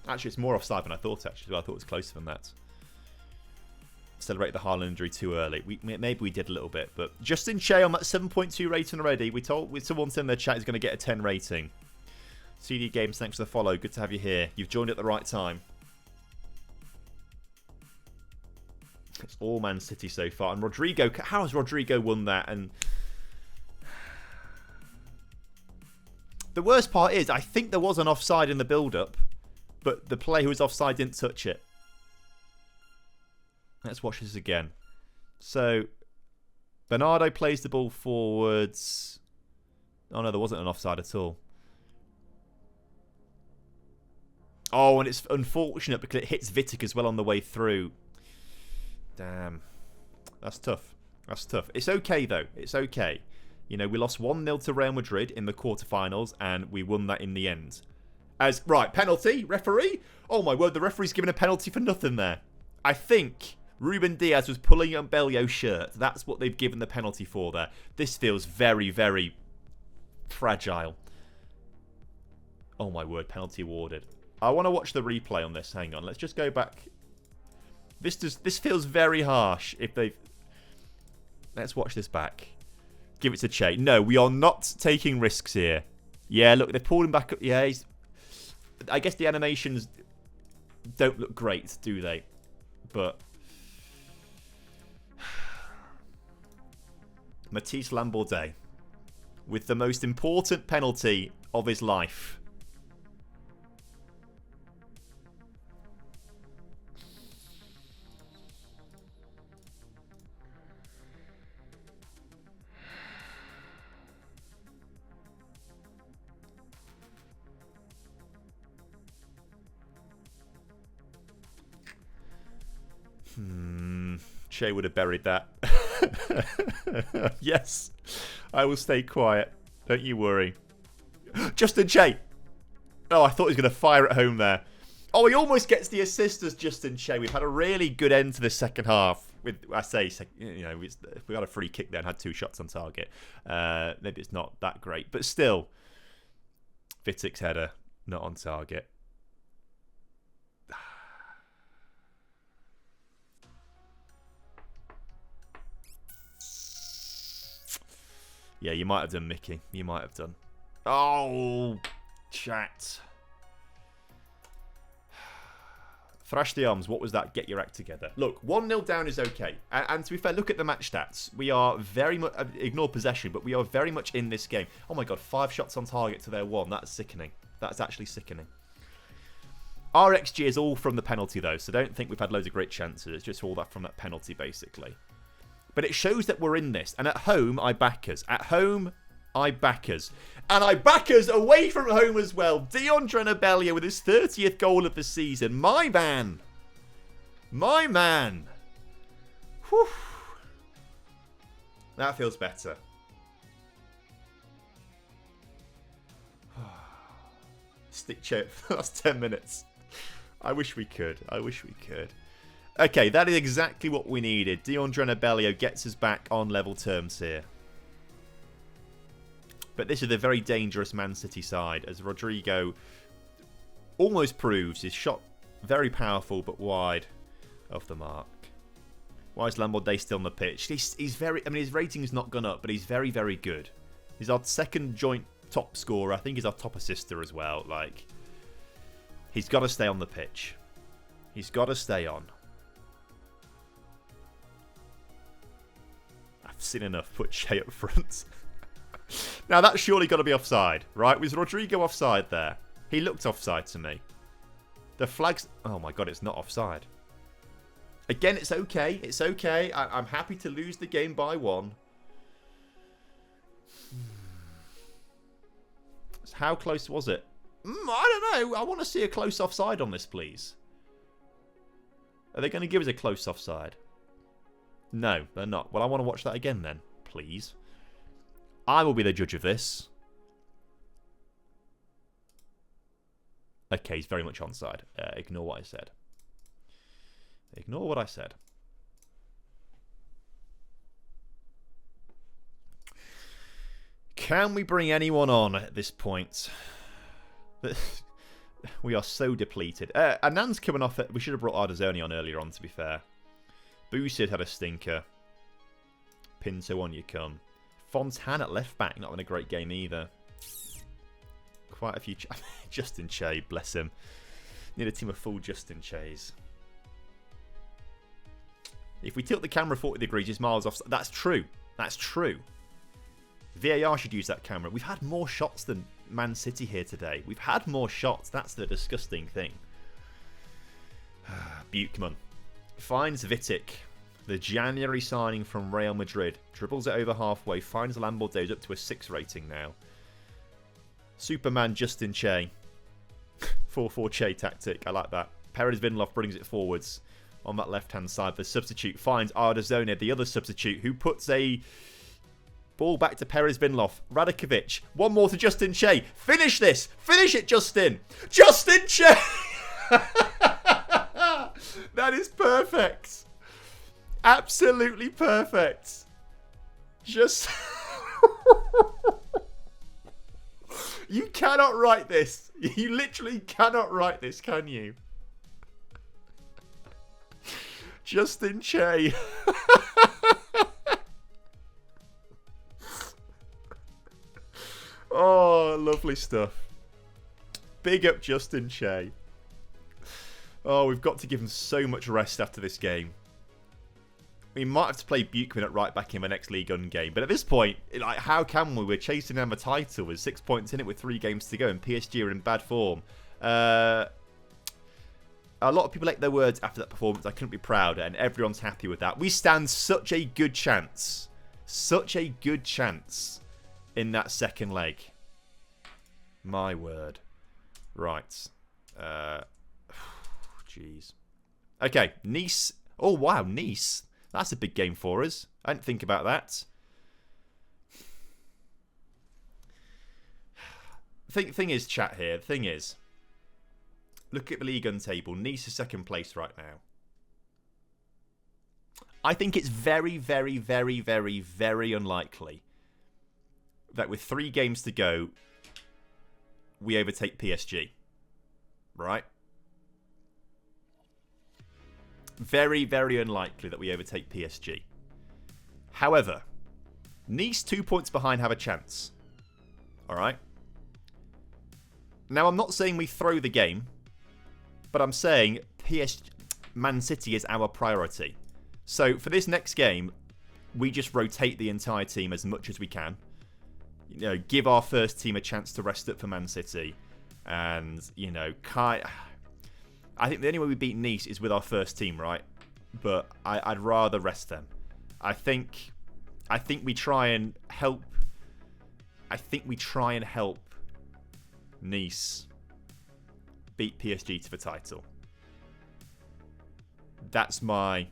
S1: Actually, it's more offside than I thought, actually. I thought it was closer than that. Celebrate the Haaland injury too early. Maybe we did a little bit, but Justin Che on that 7.2 rating already. Someone in their chat is going to get a 10 rating. CD Games, thanks for the follow. Good to have you here. You've joined at the right time. It's all Man City so far. And Rodrigo, how has Rodrigo won that? And The worst part is, I think there was an offside in the build-up, but the player who was offside didn't touch it. Let's watch this again. So, Bernardo plays the ball forwards. Oh no, there wasn't an offside at all. Oh, and it's unfortunate because it hits Vitek as well on the way through. Damn. That's tough. That's tough. It's okay, though. It's okay. You know, we lost 1-0 to Real Madrid in the quarterfinals, and we won that in the end. Right, penalty, referee? Oh my word, the referee's given a penalty for nothing there. I think Ruben Diaz was pulling on Bellio's shirt. That's what they've given the penalty for there. This feels very, very fragile. Oh my word, penalty awarded. I want to watch the replay on this. Hang on, let's just go back. This feels very harsh. If they, let's watch this back. Give it to Che. No, we are not taking risks here. Yeah, look, they pulled him back up. Yeah, I guess the animations don't look great, do they? But Matisse Lambourdet with the most important penalty of his life. Che would have buried that. Yes, I will stay quiet. Don't you worry. Justin Che. Oh, I thought he was going to fire at home there. Oh, he almost gets the assist as Justin Che. We've had a really good end to the second half. With you know, we got a free kick there and had 2 shots on target. Maybe it's not that great, but still, Vitek's header not on target. Yeah, you might have done, Mickey. You might have done. Oh, chat. Thrash the arms. What was that? Get your act together. Look, 1-0 down is okay. And to be fair, look at the match stats. We are very much... Ignore possession, but we are very much in this game. Oh my god, 5 shots on target to their 1. That's sickening. That's actually sickening. Our XG is all from the penalty, though, so don't think we've had loads of great chances. It's just all that from that penalty, basically. But it shows that we're in this. And at home, I back us. At home, I back us. And I back us away from home as well. Deandre Nabellia with his 30th goal of the season. My man. My man. Whew. That feels better. Stick chip for the last 10 minutes. I wish we could. I wish we could. Okay, that is exactly what we needed. Deandre Nabellia gets us back on level terms here. But this is a very dangerous Man City side, as Rodrigo almost proves his shot very powerful but wide of the mark. Why is Lambourdet still on the pitch? He's very... I mean, his rating's not gone up, but he's very, very good. He's our second joint top scorer. I think he's our top assister as well. Like, he's got to stay on the pitch. He's got to stay on. I've seen enough. Put Che up front. Now, that's surely got to be offside, right? Was Rodrigo offside there? He looked offside to me. The flag's... Oh, my God, it's not offside. Again, it's okay. It's okay. I'm happy to lose the game by 1. How close was it? I don't know. I want to see a close offside on this, please. Are they going to give us a close offside? No, they're not. Well, I want to watch that again then, please. I will be the judge of this. Okay, he's very much onside. Ignore what I said. Ignore what I said. Can we bring anyone on at this point? We are so depleted. Anand's coming off it. We should have brought Ardazzoni on earlier on, to be fair. Boosted had a stinker. Pinto, on you come. Fontan at left back, not having a great game either. Quite a few... Justin Che, bless him. Need a team of full Justin Che's. If we tilt the camera 40 degrees, it's miles off. That's true. That's true. VAR should use that camera. We've had more shots than Man City here today. We've had more shots. That's the disgusting thing. Buchmann finds Vitic, the January signing from Real Madrid. Dribbles it over halfway. Finds Lamborghini up to a 6 rating now. Superman Justin Che. 4-4 Che tactic. I like that. Perez Vinloff brings it forwards on that left-hand side. The substitute finds Ardazone, the other substitute, who puts a ball back to Perez Vinloff. Radakovic. One more to Justin Che. Finish this. Finish it, Justin. Justin Che. That is perfect. Absolutely perfect. Just... You cannot write this. You literally cannot write this, can you? Justin Che. Oh, lovely stuff. Big up Justin Che. Oh, we've got to give him so much rest after this game. We might have to play Buchmann at right back in the next League One game. But at this point, like, how can we? We're chasing down the title with 6 points in it with 3 games to go. And PSG are in bad form. A lot of people ate their words after that performance. I couldn't be prouder. And everyone's happy with that. We stand such a good chance. Such a good chance in that second leg. My word. Right. Jeez. Okay. Nice. Oh, wow. Nice. That's a big game for us. I didn't think about that. Thing is, chat here. The thing is, look at the League One table. Nice is second place right now. I think it's very, very, very, very, very unlikely that with 3 games to go, we overtake PSG. Right? Very, very unlikely that we overtake PSG. However, Nice 2 points behind have a chance. Alright? Now, I'm not saying we throw the game, but I'm saying Man City is our priority. So, for this next game, we just rotate the entire team as much as we can. You know, give our first team a chance to rest up for Man City. And, you know, I think the only way we beat Nice is with our first team, right? But I'd rather rest them. I think we try and help. I think we try and help Nice beat PSG to the title. That's my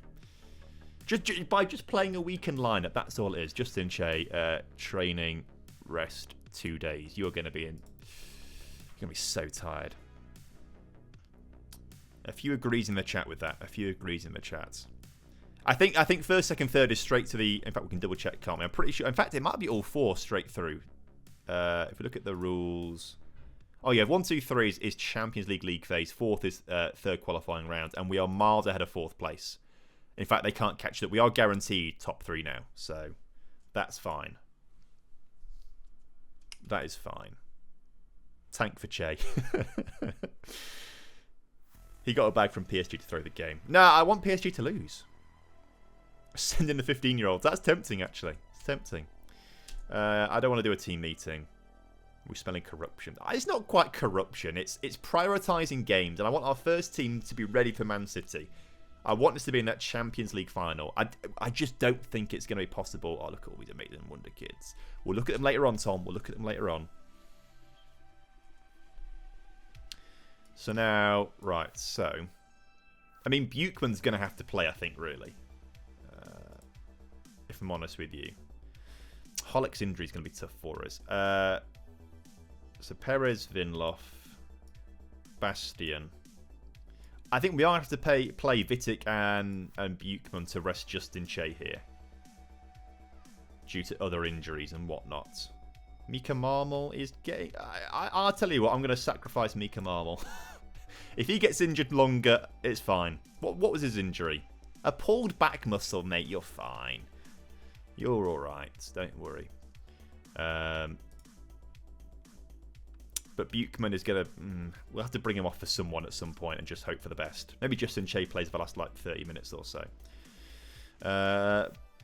S1: by just playing a weekend lineup. That's all it is. Justin Che, training, rest, 2 days. You're gonna be so tired. A few agrees in the chat with that. A few agrees in the chat. I think first, second, third is straight to the... In fact, we can double check, can't we? I'm pretty sure... In fact, it might be all 4 straight through. If we look at the rules... Oh, yeah. 1, 2, 3 is Champions League phase. 4th is third qualifying round. And we are miles ahead of 4th place. In fact, they can't catch it. We are guaranteed top 3 now. So, that's fine. That is fine. Tank for Che. He got a bag from PSG to throw the game. No, I want PSG to lose. Send in the 15-year-olds. That's tempting, actually. It's tempting. I don't want to do a team meeting. We're smelling corruption. It's not quite corruption. It's prioritising games. And I want our first team to be ready for Man City. I want us to be in that Champions League final. I just don't think it's going to be possible. Oh, look at all these amazing wonder kids. We'll look at them later on, Tom. We'll look at them later on. So now, right, so... I mean, Buchmann's going to have to play, I think, really. If I'm honest with you. Hollick's injury is going to be tough for us. So Perez, Vinloff, Bastian. I think we are going to have to play Vitic and Buchmann to rest Justin Che here. Due to other injuries and whatnot. Mika Marmol is getting... I'll tell you what, I'm going to sacrifice Mika Marmol. If he gets injured longer, it's fine. What was his injury? A pulled back muscle, mate. You're fine. You're alright. Don't worry. But Buchmann is going to... we'll have to bring him off for someone at some point and just hope for the best. Maybe Justin Che plays the last, 30 minutes or so.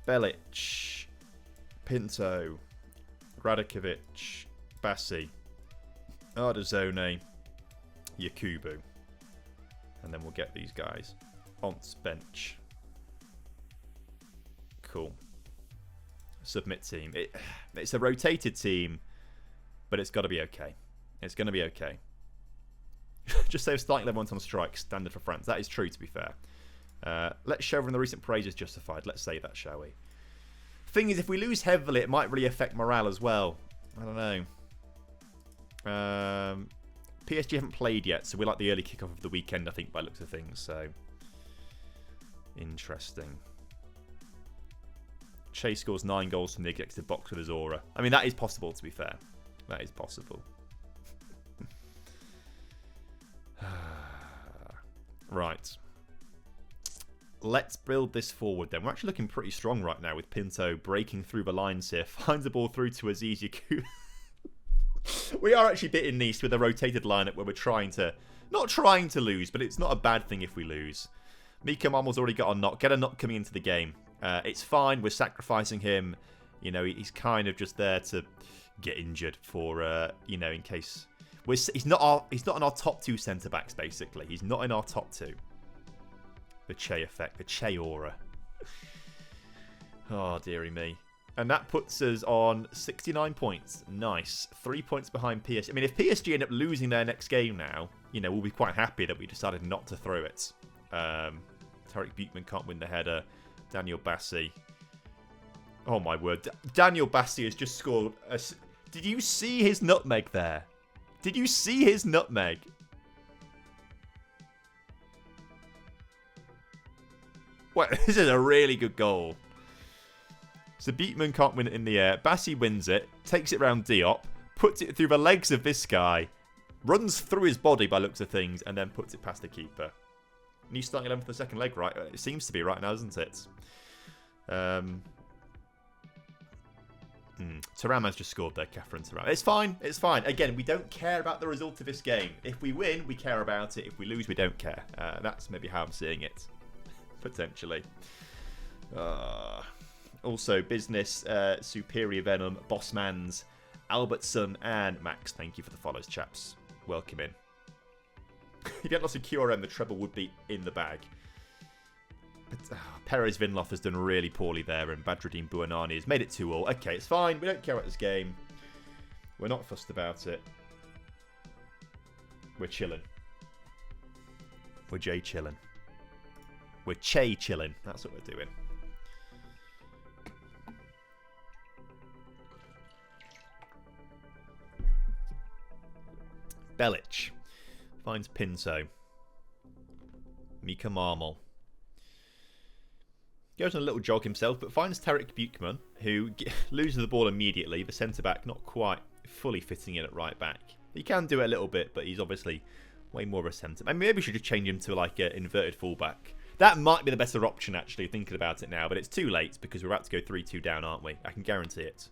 S1: Belic. Pinto. Radakovic. Bassi. Ardazone, Yakubu. And then we'll get these guys. On's bench. Cool. Submit team. It's a rotated team, but it's got to be okay. It's going to be okay. Just save starting 11 on strike, standard for France. That is true, to be fair. Let's show them the recent praise is justified. Let's say that, shall we? Thing is, if we lose heavily, it might really affect morale as well. I don't know. PSG haven't played yet, so we're like the early kickoff of the weekend, I think, by looks of things. So, interesting. Che scores 9 goals from the executive box with his aura. I mean, that is possible, to be fair. That is possible. Right. Let's build this forward then. We're actually looking pretty strong right now with Pinto breaking through the lines here. Finds the ball through to Aziz Yaku. We are actually beating Nice with a rotated lineup where we're trying to... Not trying to lose, but it's not a bad thing if we lose. Mika Marmel's already got a knock. Get a knock coming into the game. It's fine. We're sacrificing him. You know, he's kind of just there to get injured for, you know, in case... He's not in our top 2 centre-backs, basically. He's not in our top 2. The Che effect. The Che aura. Oh, dearie me. And that puts us on 69 points. Nice. 3 points behind PSG. I mean, if PSG end up losing their next game now, you know, we'll be quite happy that we decided not to throw it. Tarek Buchman can't win the header. Daniel Bassi. Oh, my word. Daniel Bassi has just scored. Did you see his nutmeg there? Did you see his nutmeg? Well, this is a really good goal. So Beatman can't win it in the air. Bassi wins it, takes it round Diop, puts it through the legs of this guy, runs through his body by looks of things, and then puts it past the keeper. New starting 11 for the second leg, right? It seems to be right now, doesn't it? Thuram has just scored there, Catherine Thuram. It's fine. It's fine. Again, we don't care about the result of this game. If we win, we care about it. If we lose, we don't care. That's maybe how I'm seeing it. Potentially. Also, Business, Superior Venom, Bossmans, Albertson, and Max. Thank you for the follows, chaps. Welcome in. If you get lots of QRM, the treble would be in the bag. But, Perez Vinloff has done really poorly there, and Badruddin Bouanani has made it 2-2. Okay, it's fine. We don't care about this game. We're not fussed about it. We're chilling. We're Jay chilling. We're Che chilling. That's what we're doing. Belic finds Pinto. Mika Marmol. Goes on a little jog himself, but finds Tarek Buchman, who loses the ball immediately. The centre-back not quite fully fitting in at right back. He can do it a little bit, but he's obviously way more of a centre. I mean, maybe we should just change him to like an inverted fullback. That might be the better option, actually, thinking about it now. But it's too late because we're about to go 3-2 down, aren't we? I can guarantee it.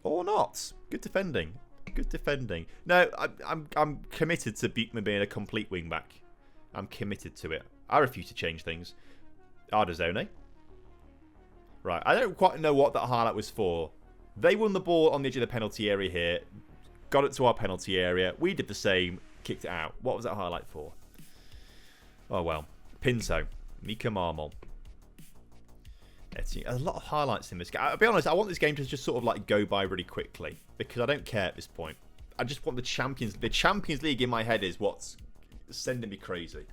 S1: Or not. Good defending. Good defending. No, I'm committed to Buchman being a complete wing-back. I'm committed to it. I refuse to change things. Ardazone. Right, I don't quite know what that highlight was for. They won the ball on the edge of the penalty area here. Got it to our penalty area. We did the same. Kicked it out. What was that highlight for? Oh, well. Pinto. Mika Marmol. Etienne. A lot of highlights in this game. I'll be honest, I want this game to just sort of like go by really quickly. Because I don't care at this point. I just want the Champions League in my head is what's sending me crazy.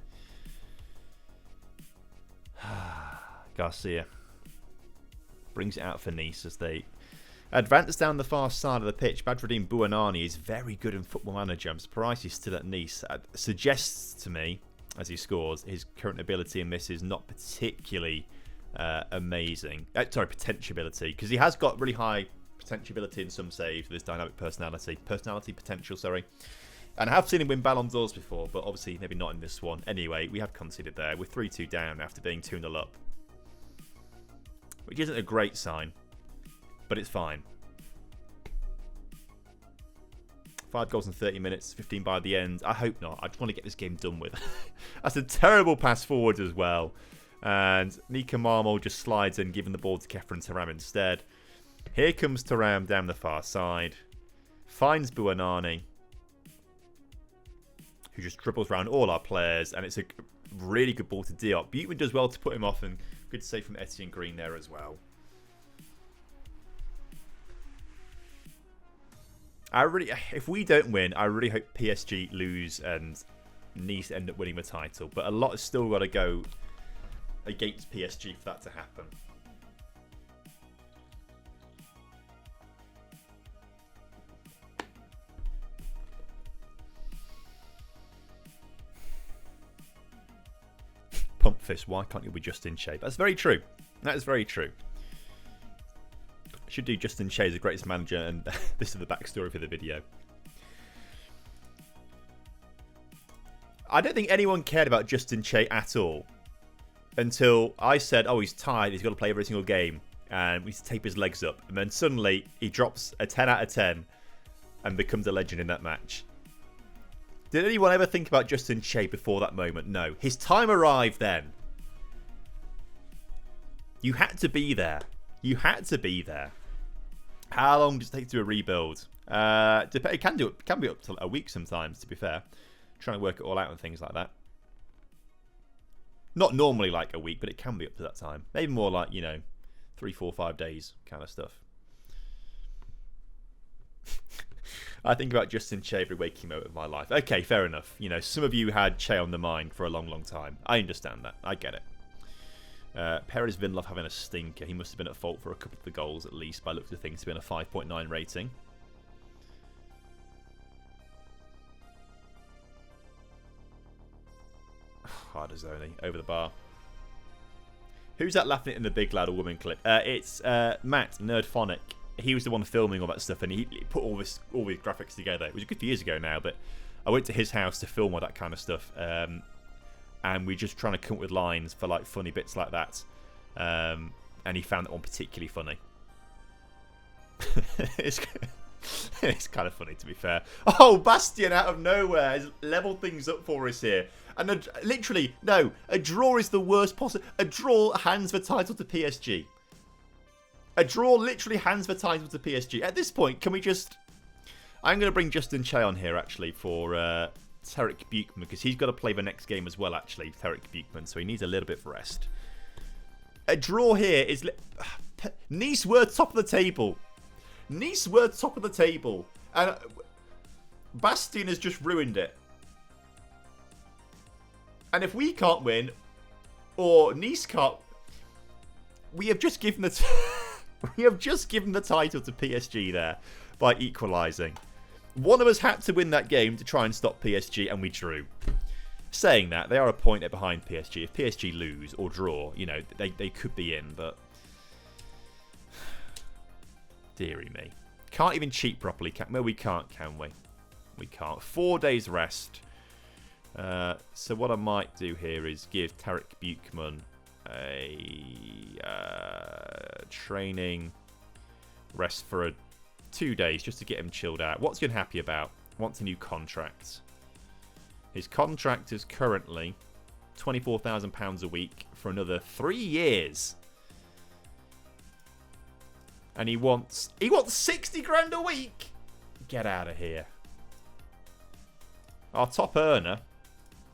S1: Garcia brings it out for Nice as they advance down the far side of the pitch. Badruddin Bouanani is very good in Football Manager. I'm surprised he's still at Nice. Suggests to me, as he scores, his current ability in this is not particularly amazing. Sorry, potentiality, because he has got really high potentiality in some saves with his dynamic personality. Potential, sorry. And I have seen him win Ballon d'Ors before, but obviously maybe not in this one. Anyway, we have conceded there. We're 3-2 down after being 2-0 up. Which isn't a great sign, but it's fine. 5 goals in 30 minutes, 15 by the end. I hope not. I just want to get this game done with. That's a terrible pass forward as well. And Mika Marmol just slides in, giving the ball to Kefren Thuram instead. Here comes Thuram down the far side. Finds Buonanni, who just dribbles around all our players, and it's a really good ball to Diop. Buteman does well to put him off, and good save from Etienne Green there as well. If we don't win, I really hope PSG lose and Nice end up winning the title. But a lot has still got to go against PSG for that to happen. Pump fist, why can't you be just in shape? That's very true. That is very true. I should do Justin Shea as the greatest manager, and this is the backstory for the video. I don't think anyone cared about Justin Shea at all until I said, oh, he's tired, he's got to play every single game, and we tape his legs up. And then suddenly he drops a 10 out of 10 and becomes a legend in that match. Did anyone ever think about Justin Shea before that moment? No. His time arrived then. You had to be there. You had to be there. How long does it take to do a rebuild? It can be up to a week sometimes, to be fair. Trying to work it all out and things like that. Not normally like a week, but it can be up to that time. Maybe more like, 3, 4, 5 days kind of stuff. I think about Justin Che every waking moment of my life. Okay, fair enough. Some of you had Che on the mind for a long, long time. I understand that. I get it. Perez Vinlov having a stinker. He must have been at fault for a couple of the goals at least by looks of things to be on a 5.9 rating. Hardazoni over the bar. Who's that laughing in the big lad or woman clip? It's Matt Nerdphonic. He was the one filming all that stuff, and he put all these graphics together. It was a good few years ago now, but I went to his house to film all that kind of stuff. And we're just trying to come up with lines for like funny bits like that. And he found that one particularly funny. It's kind of funny, to be fair. Oh, Bastien out of nowhere has leveled things up for us here. And literally, no, a draw is the worst possible. A draw hands the title to PSG. A draw literally hands the title to PSG. At this point, can we just... I'm going to bring Justin Che on here, actually, for Tarek Buchman, because he's got to play the next game as well, actually, Tarek Buchman, so he needs a little bit of rest. A draw here is... Nice were top of the table. Nice were top of the table. And Bastien has just ruined it. And if we can't win, or Nice can't... We have just given the... We have just given the title to PSG there by equalising. One of us had to win that game to try and stop PSG, and we drew. Saying that, they are a point behind PSG. If PSG lose or draw, they could be in, but... Deary me. Can't even cheat properly, no, we can't, can we? We can't. 4 days rest. So what I might do here is give Tarek Buchman a training rest for 2 days just to get him chilled out. What's he unhappy about? Wants a new contract. His contract is currently £24,000 a week for another 3 years. And he wants 60 grand a week. Get out of here. Our top earner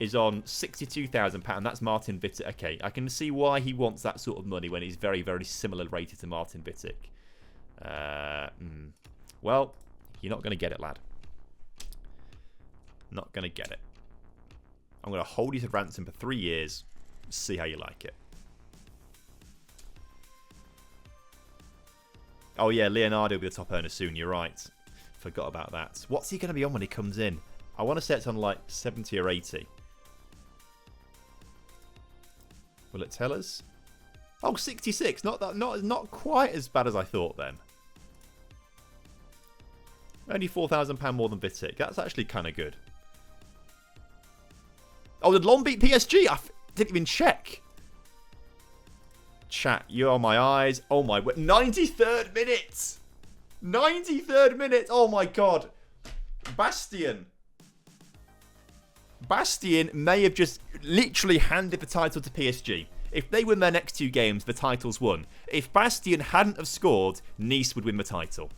S1: is on £62,000. That's Martin Vittek. Okay, I can see why he wants that sort of money when he's very, very similar rated to Martin Vittek. Well, you're not going to get it, lad. Not going to get it. I'm going to hold you to ransom for 3 years. See how you like it. Oh, yeah, Leonardo will be the top earner soon. You're right. Forgot about that. What's he going to be on when he comes in? I want to say it's on like 70 or 80. Will it tell us? Oh, 66. Not quite as bad as I thought then. Only £4,000 more than Vittek. That's actually kind of good. Oh, did Lon beat PSG? I didn't even check. Chat, you're on my eyes. Oh my... 93rd minute! 93rd minute! Oh my god. Bastien may have just literally handed the title to PSG. If they win their next 2 games, the title's won. If Bastion hadn't have scored, Nice would win the title.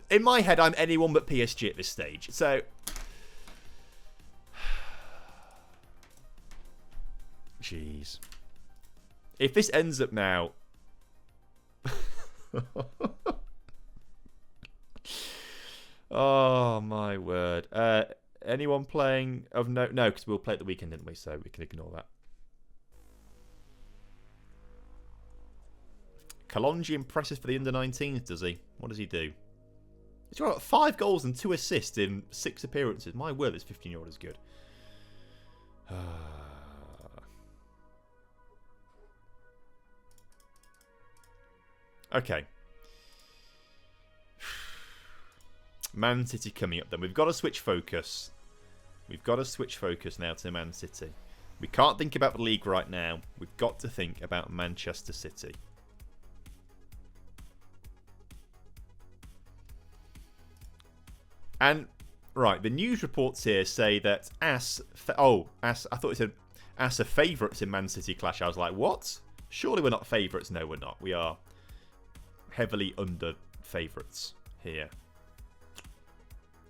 S1: In my head, I'm anyone but PSG at this stage. So, jeez. If this ends up now... Oh, my word. Anyone playing of note? No, because we'll play at the weekend, didn't we? So we can ignore that. Kalonji impresses for the under-19s, does he? What does he do? He's got 5 goals and 2 assists in 6 appearances. My word, this 15-year-old is good. Okay. Man City coming up then. We've got to switch focus. We've got to switch focus now to Man City. We can't think about the league right now. We've got to think about Manchester City. And, right, the news reports here say that I thought it said AS are favourites in Man City clash. I was like, what? Surely we're not favourites. No, we're not. We are heavily under favourites here.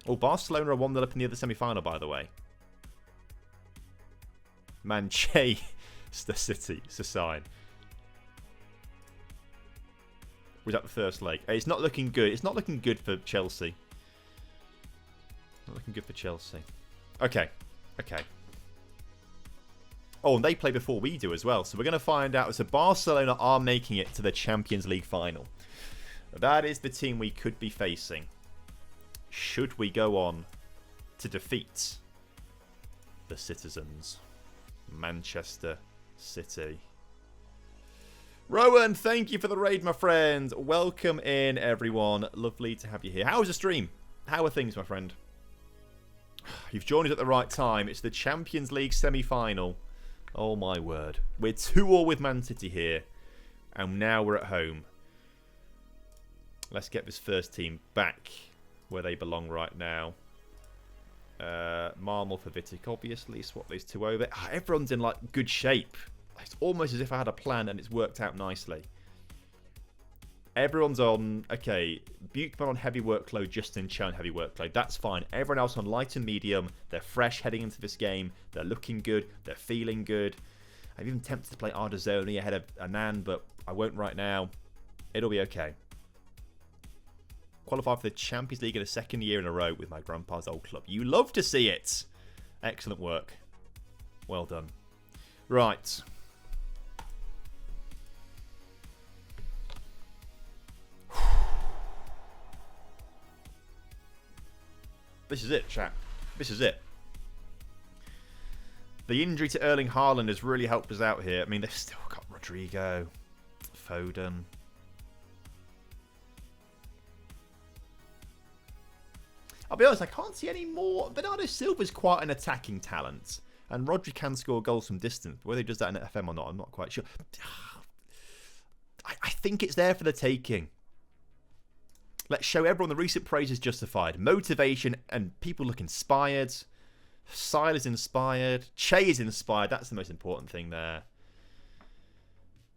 S1: Oh, Barcelona are 1-0 up in the other semi-final, by the way. Manchester City, it's a sign. Was that the first leg? It's not looking good. It's not looking good for Chelsea. Not looking good for Chelsea. Okay. Okay. Oh, and they play before we do as well. So we're going to find out. So Barcelona are making it to the Champions League final. That is the team we could be facing. Should we go on to defeat the citizens? Manchester City. Rowan, thank you for the raid, my friend. Welcome in, everyone. Lovely to have you here. How was the stream? How are things, my friend? You've joined us at the right time. It's the Champions League semi-final. Oh, my word. We're 2-2 with Man City here. And now we're at home. Let's get this first team back where they belong right now. Marmol for Vitic, obviously. Swap those 2 over. Everyone's in like good shape. It's almost as if I had a plan and it's worked out nicely. Everyone's on, okay, Buchmann on heavy workload, Justin Cho on heavy workload. That's fine. Everyone else on light and medium. They're fresh heading into this game. They're looking good. They're feeling good. I'm even tempted to play Ardazzoni ahead of Anand, but I won't right now. It'll be okay. Qualify for the Champions League in a 2nd year in a row with my grandpa's old club. You love to see it. Excellent work. Well done. Right. This is it, chat. This is it. The injury to Erling Haaland has really helped us out here. I mean, they've still got Rodrigo, Foden. I'll be honest, I can't see any more. Bernardo Silva's quite an attacking talent. And Rodri can score goals from distance. Whether he does that in FM or not, I'm not quite sure. I think it's there for the taking. Let's show everyone the recent praise is justified. Motivation and people look inspired. Sile is inspired. Che is inspired. That's the most important thing there.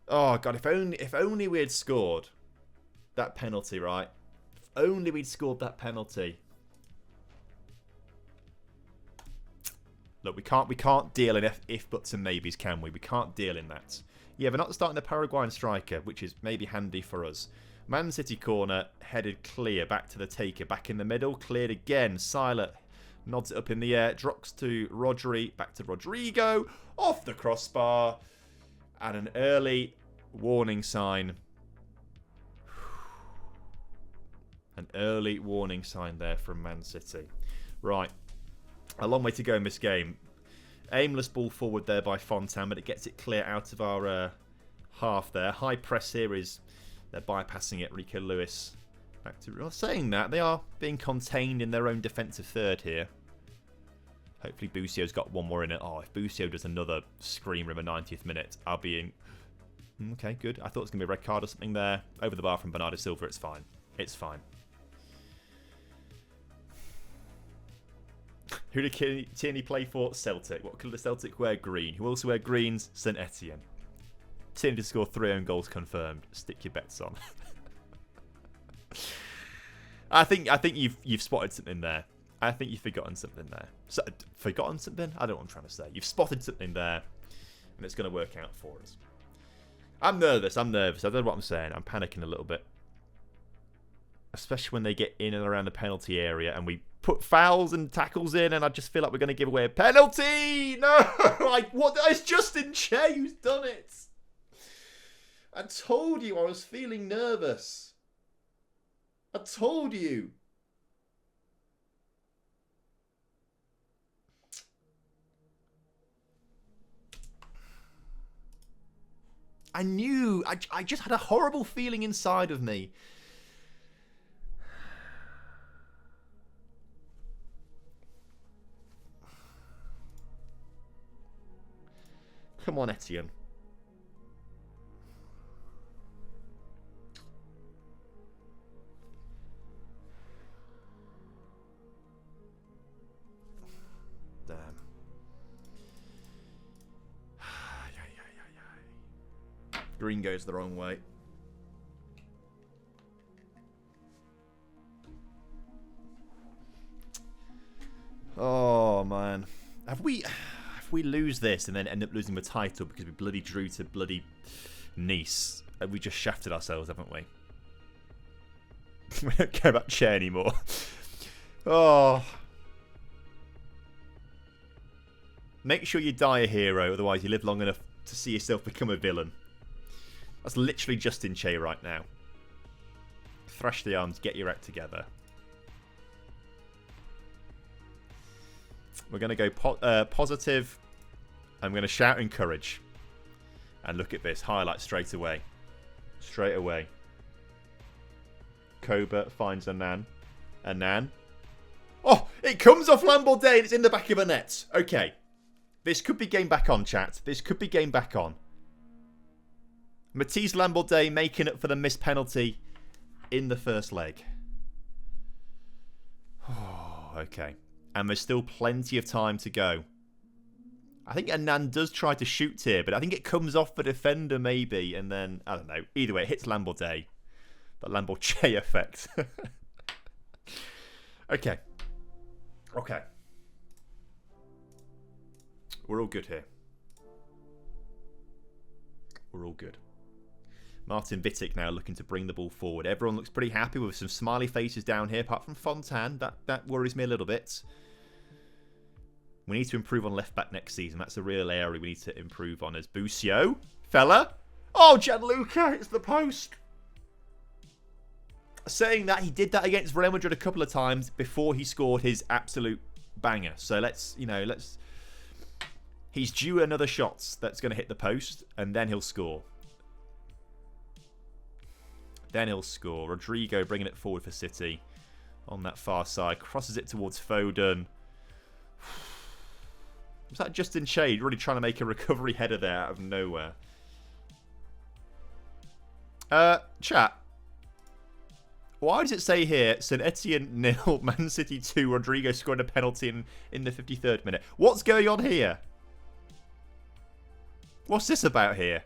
S1: Oh, God, if only we had scored that penalty, right? If only we'd scored that penalty. Look, we can't deal in if buts and maybes, can we? We can't deal in that. Yeah, we're not starting the Paraguayan striker, which is maybe handy for us. Man City corner, headed clear, back to the taker, back in the middle, cleared again. Siler nods it up in the air, drops to Rodri, back to Rodrigo, off the crossbar, and an early warning sign. An early warning sign there from Man City. Right. A long way to go in this game. Aimless ball forward there by Fontan, but it gets it clear out of our half there. High press here is... They're bypassing it. Rico Lewis. Back to... Well, saying that, they are being contained in their own defensive third here. Hopefully Busio's got one more in it. Oh, if Busio does another screamer in the 90th minute, I'll be in... Okay, good. I thought it was going to be a red card or something there. Over the bar from Bernardo Silva. It's fine. It's fine. Who did Tierney play for? Celtic. What colour does Celtic wear? Green. Who also wear greens? St Etienne. Tierney to score 3 own goals confirmed. Stick your bets on. I think you've spotted something there. I think you've forgotten something there. Forgotten something? I don't know what I'm trying to say. You've spotted something there, and it's going to work out for us. I'm nervous. I don't know what I'm saying. I'm panicking a little bit. Especially when they get in and around the penalty area, and we put fouls and tackles in, and I just feel like we're going to give away a penalty. No! What? It's Justin Che who's done it. I told you I was feeling nervous. I told you. I knew. I just had a horrible feeling inside of me. Come on, Etienne. Damn. Green goes the wrong way. Oh, man. If we lose this and then end up losing the title because we bloody drew to bloody Nice, we just shafted ourselves, haven't we? We don't care about Che anymore. Oh. Make sure you die a hero, otherwise you live long enough to see yourself become a villain. That's literally Justin Che right now. Thrash the arms, get your act together. We're going to go positive. I'm going to shout encourage. And look at this. Highlight straight away. Straight away. Koba finds Annan. Annan. Oh, it comes off Lamborde and it's in the back of a net. Okay. This could be game back on, chat. This could be game back on. Matisse Lamborde making up for the missed penalty in the first leg. Oh, okay. And there's still plenty of time to go. I think Annan does try to shoot here, but I think it comes off the defender maybe, and then, I don't know. Either way, it hits Lamborde. That Lamborde effect. Okay. Okay. We're all good here. We're all good. Martin Vitic now looking to bring the ball forward. Everyone looks pretty happy with some smiley faces down here, apart from Fontan. That worries me a little bit. We need to improve on left back next season. That's a real area we need to improve on. As Busio, fella. Oh, Gianluca, it's the post. Saying that he did that against Real Madrid a couple of times before he scored his absolute banger. So let's. He's due another shot that's going to hit the post, and then he'll score. Then he'll score. Rodrigo bringing it forward for City on that far side. Crosses it towards Foden. Was that Justin Che really trying to make a recovery header there out of nowhere? Chat. Why does it say here, St Etienne 0, Man City 2, Rodrigo scoring a penalty in the 53rd minute? What's going on here? What's this about here?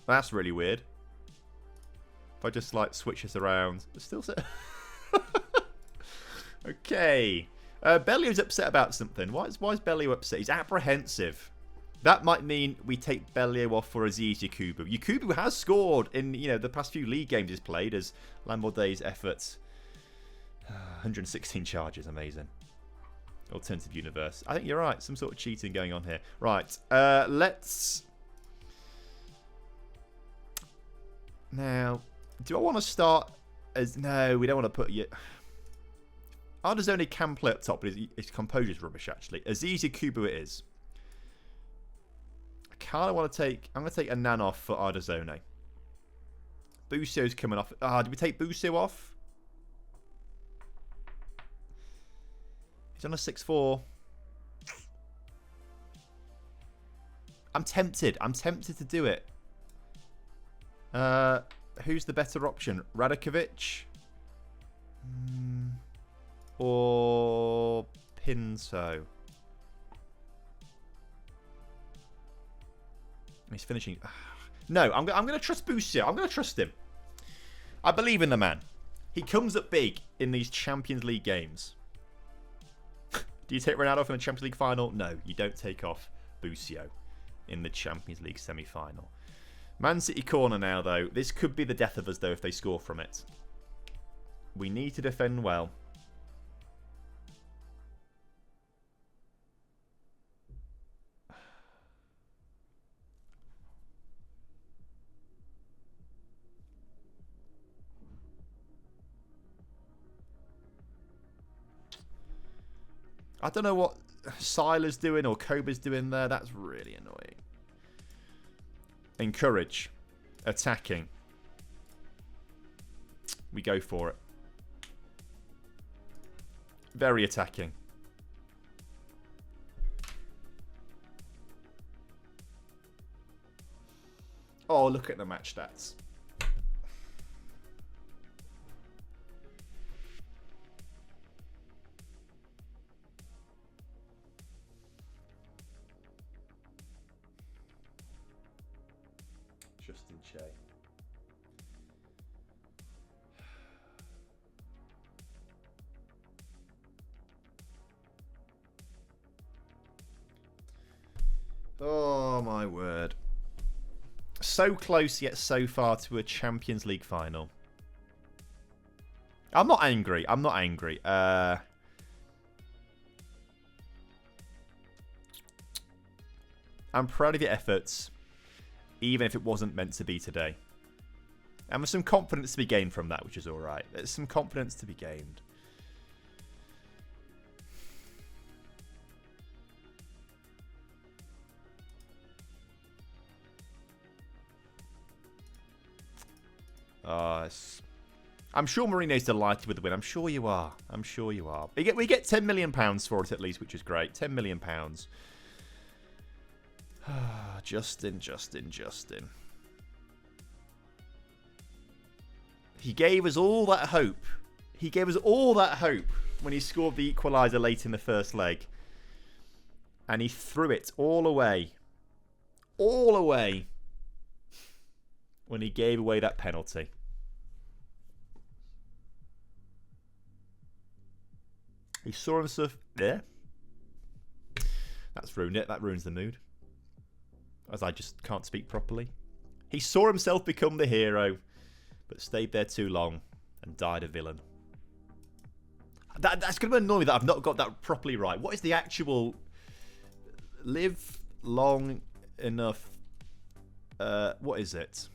S1: That's really weird. If I just like switch this around, it's still set. Okay. Bellio's upset about something. Why is Bellio upset? He's apprehensive. That might mean we take Bellio off for Aziz Yakubu. Yakubu has scored in the past few league games he's played as Lamborde's efforts. 116 charges, amazing. Alternative universe. I think you're right. Some sort of cheating going on here. Right. Let's. Now, do I want to start as... No, we don't want to put you... Ardazone can play up top, but his composure's rubbish, actually. Aziz Yakubu it is. I kind of want to take... I'm going to take Annan off for Ardazone. Busio's coming off. Did we take Busio off? He's on a 6-4. I'm tempted. I'm tempted to do it. Who's the better option? Radakovic or Pinto? He's finishing. No, I'm going to trust Busio. I'm going to trust him. I believe in the man. He comes up big in these Champions League games. Do you take Ronaldo from the Champions League final? No, you don't take off Busio in the Champions League semi-final. Man City corner now, though. This could be the death of us, though, if they score from it. We need to defend well. I don't know what Siler's doing or Koba's doing there. That's really annoying. Encourage. Attacking. We go for it. Very attacking. Oh, look at the match stats. Justin Che. Oh my word. So close yet so far to a Champions League final. I'm not angry. I'm not angry. I'm proud of your efforts, even if it wasn't meant to be today. And there's some confidence to be gained from that, which is alright. There's some confidence to be gained. I'm sure Mourinho's delighted with the win. I'm sure you are. I'm sure you are. We get £10 million for it at least, which is great. £10 million. Justin. He gave us all that hope. He gave us all that hope when he scored the equaliser late in the first leg. And he threw it all away. All away. When he gave away that penalty. He saw himself there. That's ruined it. That ruins the mood. As I just can't speak properly. He saw himself become the hero, but stayed there too long and died a villain. That's going to annoy me that I've not got that properly right. What is the actual live long enough? What is it?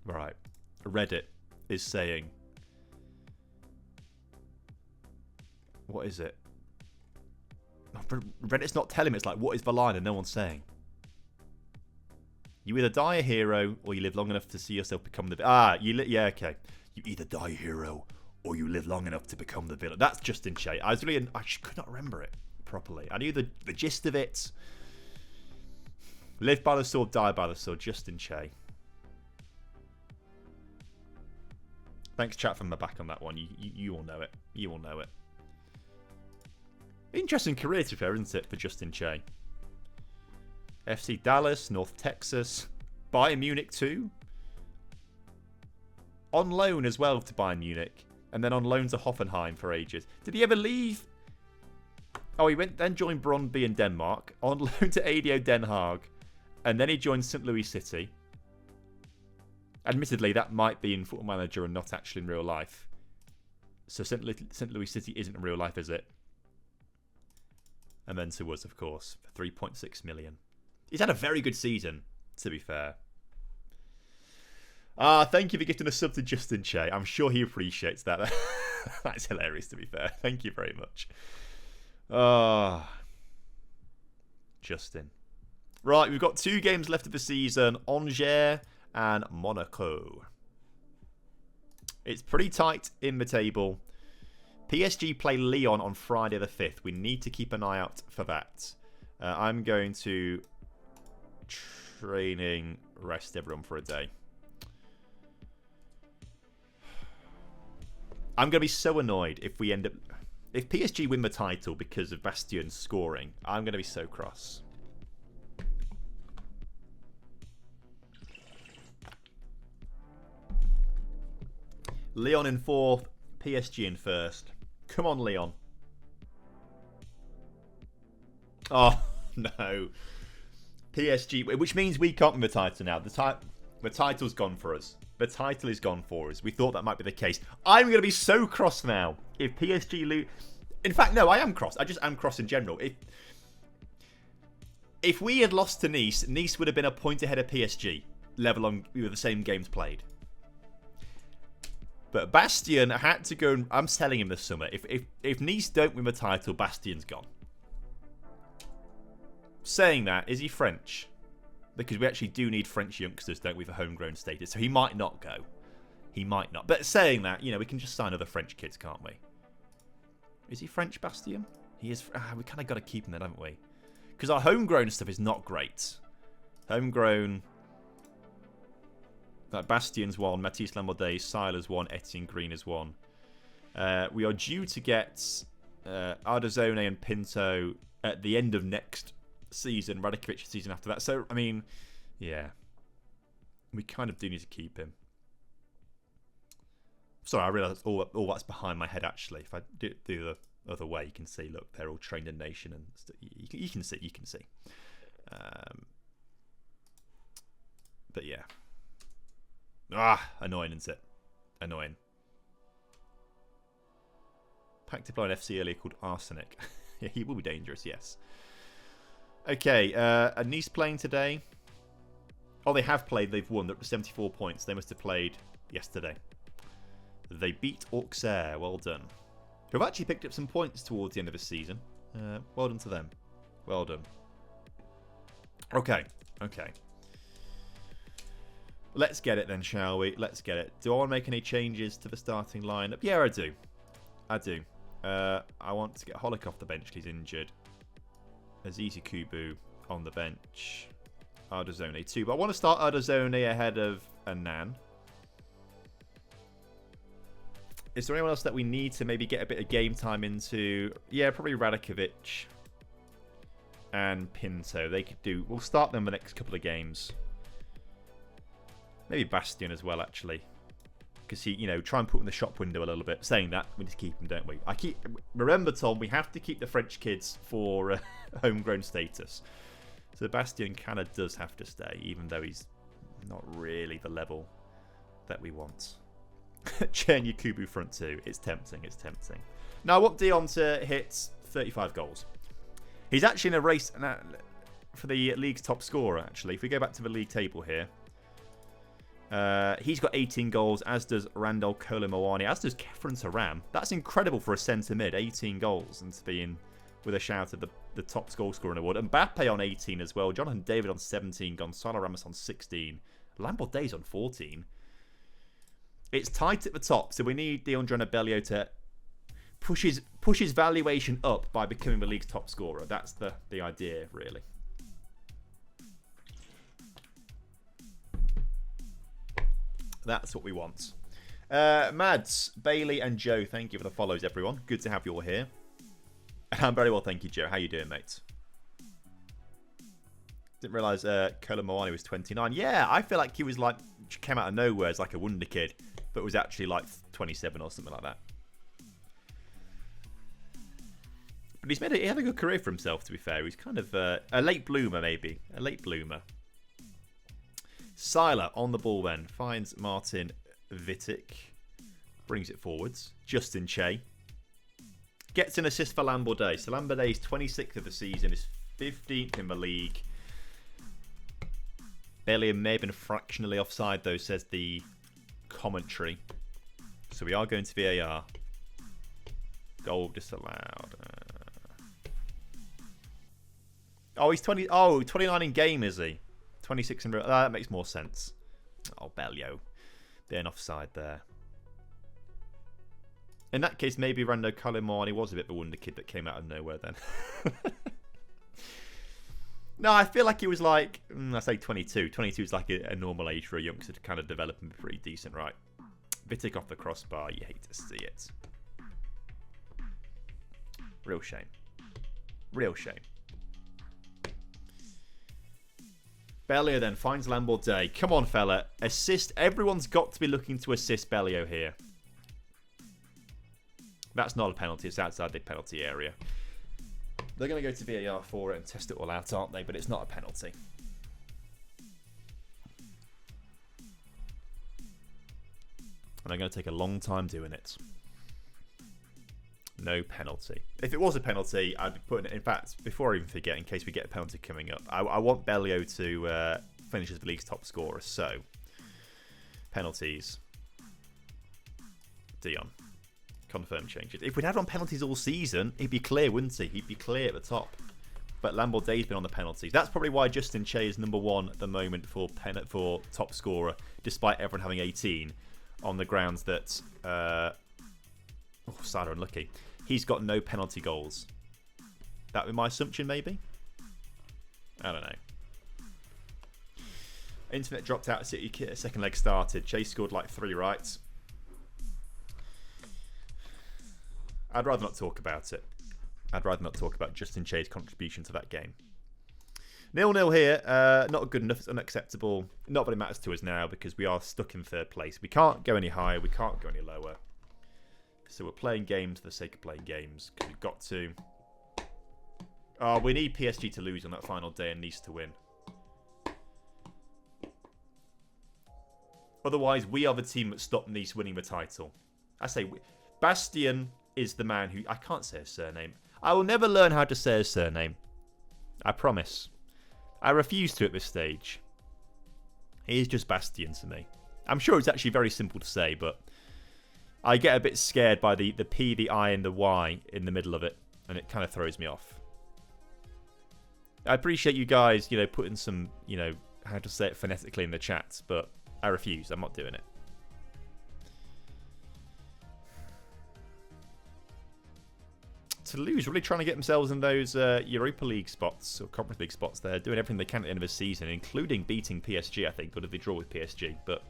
S1: Right. Reddit is saying. What is it? Reddit's not telling me. It's like, what is the line? And no one's saying. You either die a hero or you live long enough to see yourself become the... yeah, okay. You either die a hero or you live long enough to become the villain. That's Justin Che. I could not remember it properly. I knew the gist of it. Live by the sword, die by the sword. Justin Che. Thanks, chat, from the back on that one. You all know it. You all know it. Interesting career, to be fair, isn't it, for Justin Che? FC Dallas, North Texas, Bayern Munich too. On loan as well to Bayern Munich, and then on loan to Hoffenheim for ages. Did he ever leave? Oh, he went then joined Brøndby in Denmark, on loan to ADO Den Haag, and then he joined St. Louis City. Admittedly, that might be in Football Manager and not actually in real life. So St. Louis City isn't in real life, is it? And then to us, of course, for 3.6 million. He's had a very good season, to be fair. Thank you for gifting a sub to Justin Che. I'm sure he appreciates that. That's hilarious, to be fair. Thank you very much. Justin. Right, we've got 2 games left of the season. Angers and Monaco. It's pretty tight in the table. PSG play Lyon on Friday the 5th. We need to keep an eye out for that. I'm going to rest everyone for a day. I'm going to be so annoyed if we end up... If PSG win the title because of Bastion's scoring, I'm going to be so cross. Lyon in 4th, PSG in 1st. Come on, Lyon. Oh, no. PSG, which means we can't win the title now. The title's gone for us. The title is gone for us. We thought that might be the case. I'm going to be so cross now if PSG lose. In fact, no, I am cross. I just am cross in general. If we had lost to Nice, Nice would have been a point ahead of PSG, level on with the same games played. But Bastion had to go. I'm telling him this summer. If Nice don't win the title, Bastion's gone. Saying that, is he French? Because we actually do need French youngsters, don't we, for homegrown status. So he might not go. He might not. But saying that, you know, we can just sign other French kids, can't we? Is he French, Bastion? He is. We kind of got to keep him then, haven't we? Because our homegrown stuff is not great. Homegrown. Like Bastion's one, Matisse Lamordaise, Siler's one, Etienne Green is one. We are due to get Ardazone and Pinto at the end of next season, Radikovic season after that. So, I mean, yeah. We kind of do need to keep him. Sorry, I realise all that's behind my head, actually. If I do the other way, you can see, look, they're all trained in nation. And you can see. But yeah. Annoying, isn't it? Annoying. Pack to play an FC earlier called Arsenic. Yeah, he will be dangerous, yes. Okay, are Nice playing today? Oh, they have played. They've won. They're up to 74 points. They must have played yesterday. They beat Auxerre. Well done. Who have actually picked up some points towards the end of the season. Well done to them. Well done. Okay. Let's get it then, shall we? Let's get it. Do I want to make any changes to the starting lineup? Yeah, I do. I want to get Holick off the bench because he's injured. Azizi Kubu on the bench. Ardazone too. But I want to start Ardazone ahead of Annan. Is there anyone else that we need to maybe get a bit of game time into? Yeah, probably Radikovic and Pinto. They could do... We'll start them the next couple of games. Maybe Bastion as well, actually. Because he, try and put him in the shop window a little bit. Saying that, we just keep him, don't we? Remember, Tom, we have to keep the French kids for homegrown status. So Bastion kind of does have to stay, even though he's not really the level that we want. Chen Yakubu front two. It's tempting. Now, I want Dion to hit 35 goals. He's actually in a race for the league's top scorer, actually. If we go back to the league table here. He's got 18 goals, as does Randall Kolo-Muani, as does Kefren Turam. That's incredible for a centre mid, 18 goals, and to be in with a shout at the top goal scoring award. Mbappe on 18 as well, Jonathan David on 17, Gonzalo Ramos on 16, Lambordaise on 14. It's tight at the top, so we need Deandre Nabelio to push his valuation up by becoming the league's top scorer. That's the idea, really. That's what we want. Mads, Bailey, and Joe, thank you for the follows, everyone. Good to have you all here. I'm very well, thank you, Joe. How you doing, mate? Didn't realise Kolo-Muani was 29. Yeah, I feel like he was came out of nowhere as like a wonder kid, but was actually like 27 or something like that. But he had a good career for himself, to be fair. He's kind of a late bloomer, maybe. A late bloomer. Siler on the ball then. Finds Martin Vitic. Brings it forwards. Justin Che. Gets an assist for Lambordaise. So Lambordaise 26th of the season. Is 15th in the league. Bellingham may have been fractionally offside though, says the commentary. So we are going to VAR. Goal disallowed. Oh, he's 29 in game, is he? 26 in... that makes more sense. Oh, Bellio. Being offside there. In that case, maybe Rando Kolo-Muani was a bit of a wonder kid that came out of nowhere then. No, I feel like he was like... I say 22. 22 is like a normal age for a youngster to kind of develop and be pretty decent, right? Vitic off the crossbar. You hate to see it. Real shame. Real shame. Bellio then finds Lamborday. Come on, fella. Assist. Everyone's got to be looking to assist Bellio here. That's not a penalty. It's outside the penalty area. They're going to go to VAR for it and test it all out, aren't they? But it's not a penalty. And they're going to take a long time doing it. No penalty. If it was a penalty, I'd be putting it... In fact, before I even forget, in case we get a penalty coming up, I want Bellio to finish as the league's top scorer. So, penalties. Dion. Confirm changes. If we'd had on penalties all season, he'd be clear, wouldn't he? He'd be clear at the top. But Lamborday's been on the penalties. That's probably why Justin Che is number one at the moment for top scorer, despite everyone having 18, on the grounds that... Sada unlucky. He's got no penalty goals. That would be my assumption, maybe? I don't know. Internet dropped out. City second leg started. Chase scored like 3, right? I'd rather not talk about it. I'd rather not talk about Justin Che's contribution to that game. 0-0 here. Not good enough. It's unacceptable. Not that it matters to us now because we are stuck in third place. We can't go any higher. We can't go any lower. So we're playing games for the sake of playing games because we've got to. Oh, we need PSG to lose on that final day and Nice to win. Otherwise, we are the team that stopped Nice winning the title. I say, Bastien is the man who... I can't say his surname. I will never learn how to say his surname. I promise. I refuse to at this stage. He is just Bastien to me. I'm sure it's actually very simple to say, but I get a bit scared by the P, the I, and the Y in the middle of it, and it kind of throws me off. I appreciate you guys, putting some, how to say it phonetically in the chat, but I refuse. I'm not doing it. Toulouse really trying to get themselves in those Europa League spots or Conference League spots. They're doing everything they can at the end of the season, including beating PSG, I think, or did they draw with PSG? But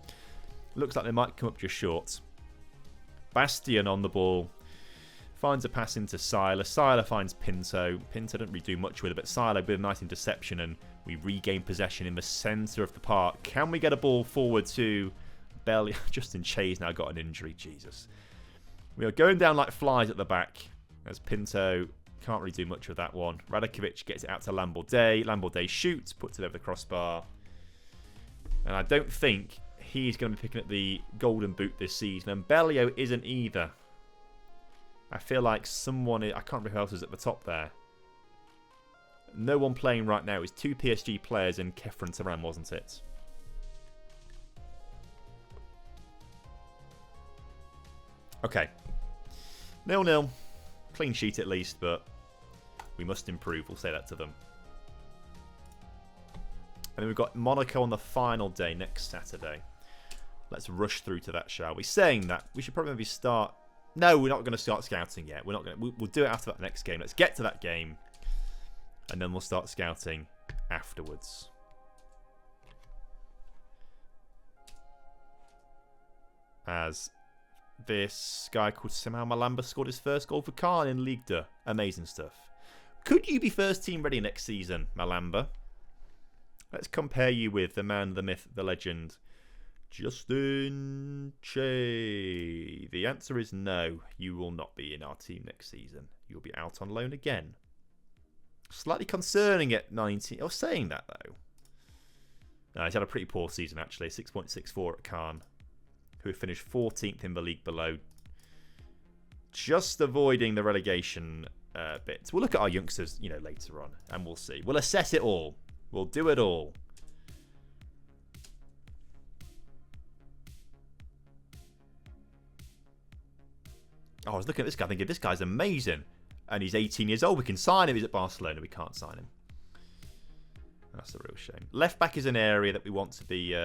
S1: looks like they might come up just short. Bastien on the ball. Finds a pass into Seiler. Seiler finds Pinto. Pinto didn't really do much with it, but Seiler with a nice interception, and we regain possession in the centre of the park. Can we get a ball forward to Bellio? Justin Che's now got an injury. Jesus. We are going down like flies at the back. As Pinto can't really do much with that one. Radakovic gets it out to Lamborday. Lamborday shoots, puts it over the crossbar. And I don't think he's going to be picking up the golden boot this season. And Bellio isn't either. I feel like someone... I can't remember who else is at the top there. No one playing right now. It's 2 PSG players and Kefren Turan, wasn't it? Okay. 0-0. Clean sheet at least, but we must improve. We'll say that to them. And then we've got Monaco on the final day next Saturday. Let's rush through to that, shall we? Saying that, we should probably maybe start... No, we're not going to start scouting yet. We're not going to... We'll do it after that next game. Let's get to that game. And then we'll start scouting afterwards. As... this guy called Samuel Malamba scored his first goal for Caen in Ligue 2. Amazing stuff. Could you be first team ready next season, Malamba? Let's compare you with the man, the myth, the legend, Justin Che. The answer is no. You will not be in our team next season. You'll be out on loan again. Slightly concerning at 19. Oh, saying that though. No, he's had a pretty poor season actually. 6.64 at Caen, who finished 14th in the league below. Just avoiding the relegation bits. We'll look at our youngsters, later on, and we'll see. We'll assess it all. We'll do it all. Oh, I was looking at this guy thinking, this guy's amazing. And he's 18 years old. We can sign him. He's at Barcelona. We can't sign him. That's a real shame. Left back is an area that we want to be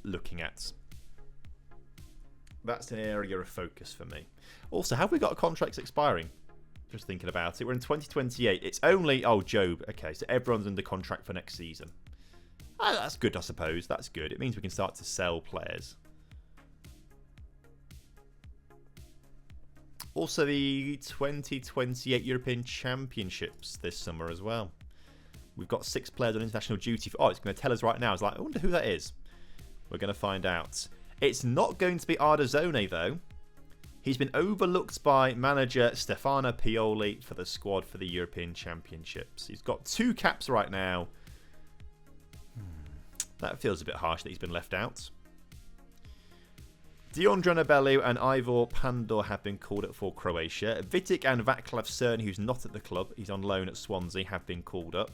S1: looking at. That's an area of focus for me. Also, have we got contracts expiring? Just thinking about it. We're in 2028. It's only... Oh, Job. Okay, so everyone's under contract for next season. That's good, I suppose. That's good. It means we can start to sell players. Also, the 2028 European Championships this summer as well. We've got 6 players on international duty. Oh, it's going to tell us right now. It's like, I wonder who that is. We're going to find out. It's not going to be Ardazone, though. He's been overlooked by manager Stefano Pioli for the squad for the European Championships. He's got 2 caps right now. That feels a bit harsh that he's been left out. Dion Dronabelu and Ivor Pandor have been called up for Croatia. Vitic and Vaclav Cern, who's not at the club, he's on loan at Swansea, have been called up.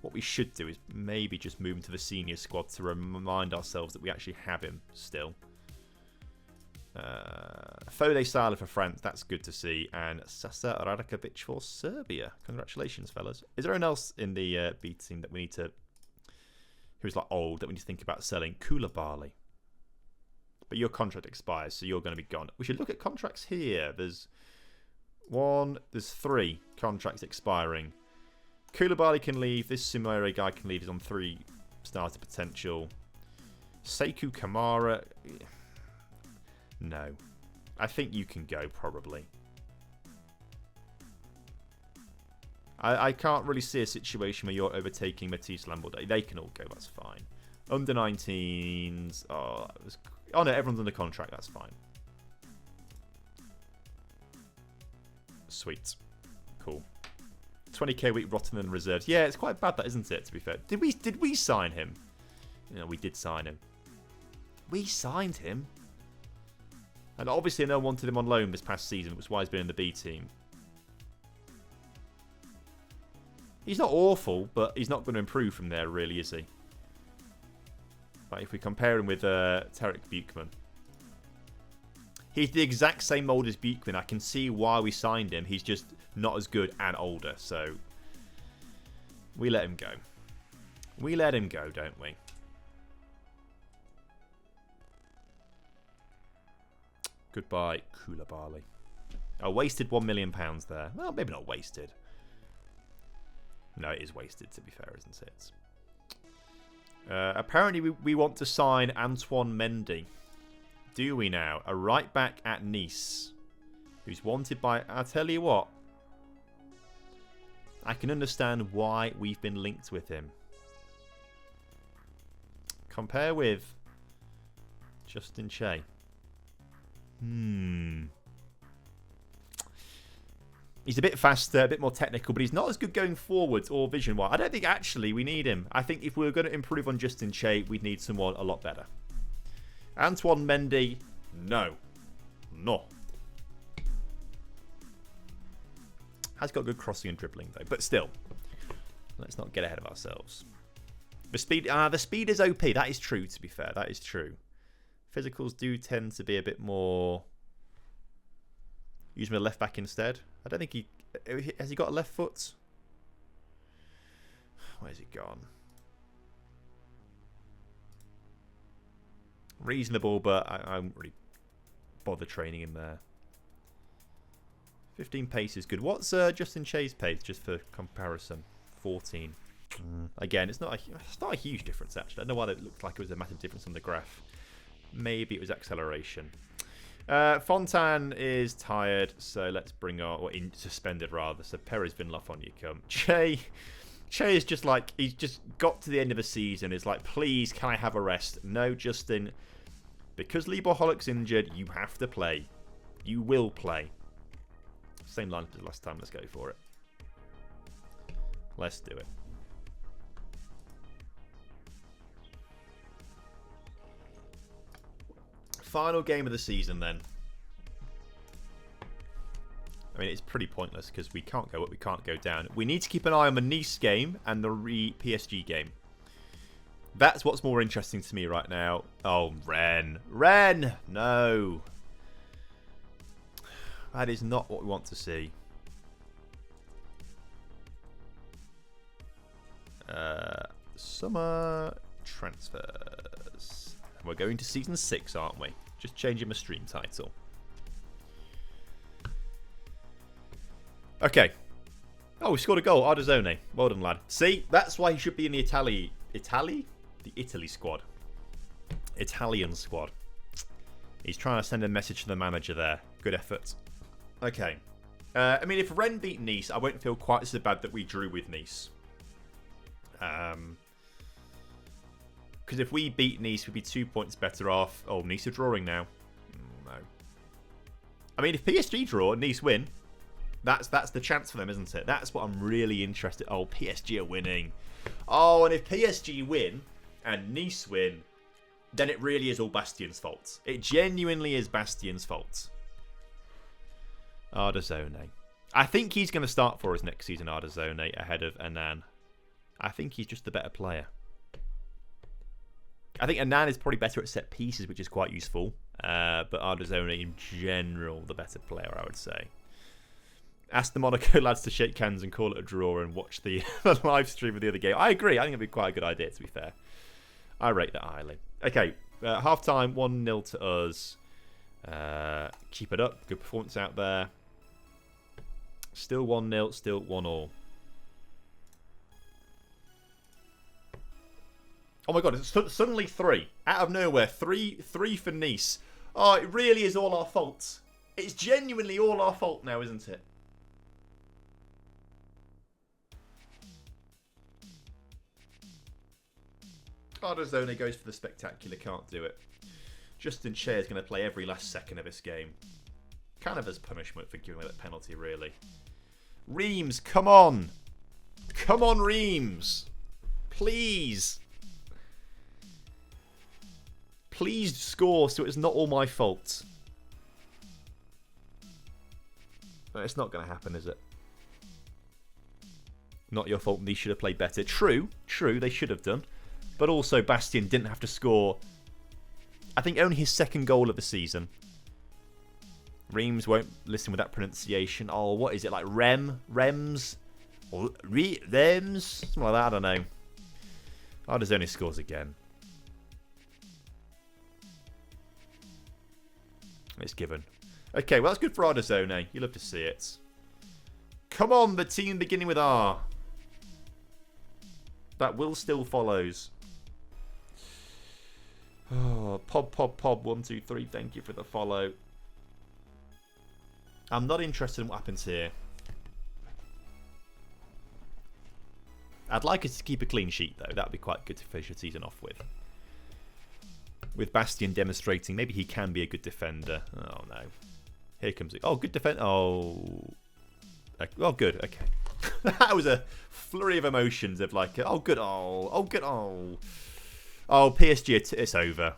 S1: What we should do is maybe just move him to the senior squad to remind ourselves that we actually have him still. Fode Sala for France, that's good to see. And Sasa Radikovic for Serbia. Congratulations, fellas. Is there anyone else in the B team that we need to... who's like old, that we need to think about selling? Koulibaly. But your contract expires, so you're going to be gone. We should look at contracts here. There's 3 contracts expiring. Koulibaly can leave. This Sumire guy can leave. He's on 3 starter potential. Sekou Kamara. No. I think you can go, probably. I can't really see a situation where you're overtaking Matisse Lambordet. They can all go, that's fine. Under 19s. Oh no, everyone's under contract, that's fine. Sweet. Cool. 20k a week Rotterdam reserves. Yeah, it's quite bad that, isn't it, to be fair? Did we sign him? You know, we did sign him. We signed him? And obviously no one wanted him on loan this past season, which is why he's been in the B team. He's not awful, but he's not going to improve from there, really, is he? Like, if we compare him with Tarek Buchman. He's the exact same mould as Buchman. I can see why we signed him. He's just not as good and older, so... we let him go. We let him go, don't we? Goodbye, Koulibaly. I wasted £1 million there. Well, maybe not wasted. No, it is wasted, to be fair, isn't it? Apparently, we want to sign Antoine Mendy. Do we now? A right back at Nice. Who's wanted by... I'll tell you what. I can understand why we've been linked with him. Compare with Justin Che. He's a bit faster, a bit more technical, but he's not as good going forwards or vision-wise. I don't think actually we need him. I think if we were going to improve on Justin Che, we'd need someone a lot better. Antoine Mendy, no. No. Has got good crossing and dribbling, though. But still, let's not get ahead of ourselves. The speed is OP. That is true, to be fair. That is true. Physicals do tend to be a bit more... Use him a left back instead. I don't think he... Has he got a left foot? Where's he gone? Reasonable, but I wouldn't really bother training him there. 15 pace is good. What's Justin Che's pace, just for comparison? 14. Again, it's not a huge difference, actually. I don't know why it looked like it was a massive difference on the graph. Maybe it was acceleration. Fontan is tired, so let's bring our... or suspended, rather. So Perez Vinloff, on you come. Che is just like... he's just got to the end of the season. Is like, please, can I have a rest? No, Justin. Because Libor Holik's injured, you have to play. You will play. Same line as last time. Let's go for it. Let's do it. Final game of the season, then. I mean, it's pretty pointless because we can't go up, we can't go down. We need to keep an eye on the Nice game and the PSG game. That's what's more interesting to me right now. Oh, Rennes. Rennes! No. That is not what we want to see. Summer transfers. We're going to season 6, aren't we? Just changing my stream title. Okay. Oh, we scored a goal. Ardazone. Well done, lad. See, that's why he should be in the The Italy squad. Italian squad. He's trying to send a message to the manager there. Good effort. Okay. I mean, if Rennes beat Nice, I won't feel quite so bad that we drew with Nice. Because if we beat Nice, we'd be 2 points better off. Oh, Nice are drawing now. No. I mean, if PSG draw and Nice win, that's the chance for them, isn't it? That's what I'm really interested. Oh, PSG are winning. Oh, and if PSG win and Nice win, then it really is all Bastien's fault. It genuinely is Bastien's fault. Ardazone. I think he's going to start for us next season, Ardazone, ahead of Anan. I think he's just the better player. I think Anan is probably better at set pieces, which is quite useful. But Ardazone, in general, the better player, I would say. Ask the Monaco lads to shake hands and call it a draw and watch the live stream of the other game. I agree. I think it'd be quite a good idea, to be fair. I rate that highly. Okay, half-time, 1-0 to us. Keep it up. Good performance out there. Still 1-0, still 1-1. Oh my god, it's suddenly 3. Out of nowhere, 3 for Nice. Oh, it really is all our fault. It's genuinely all our fault now, isn't it? Ardazone goes for the spectacular, can't do it. Justin Chair is going to play every last second of this game. Kind of as punishment for giving that penalty, really. Reams, come on! Come on, Reams! Please! Please score so it's not all my fault. But it's not going to happen, is it? Not your fault, they should have played better. True, they should have done. But also, Bastien didn't have to score, I think, only his second goal of the season. Reams won't listen with that pronunciation. Oh, what is it, like Rems? Or Rems? Something like that, I don't know. Ardazone scores again. It's given. Okay, well, that's good for Ardazone. You love to see it. Come on, the team beginning with R. That will still follows. Oh, Pob, 1, 2, 3. Thank you for the follow. I'm not interested in what happens here. I'd like us to keep a clean sheet, though. That would be quite good to finish the season off with. With Bastien demonstrating maybe he can be a good defender. Oh, no. Here comes it. Oh, good defender. Oh. Oh, good. Okay. That was a flurry of emotions of like, oh, good. Oh, good. Oh. Oh, PSG, it's over.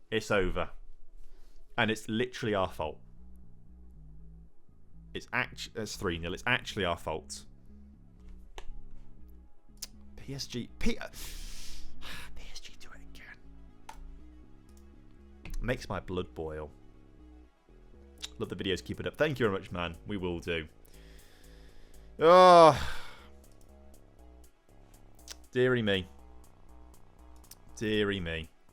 S1: It's over. And it's literally our fault. It's 3-0. It's actually our fault. PSG do it again. Makes my blood boil. Love the videos. Keep it up. Thank you very much, man. We will do. Oh. Dearie me. Dearie me.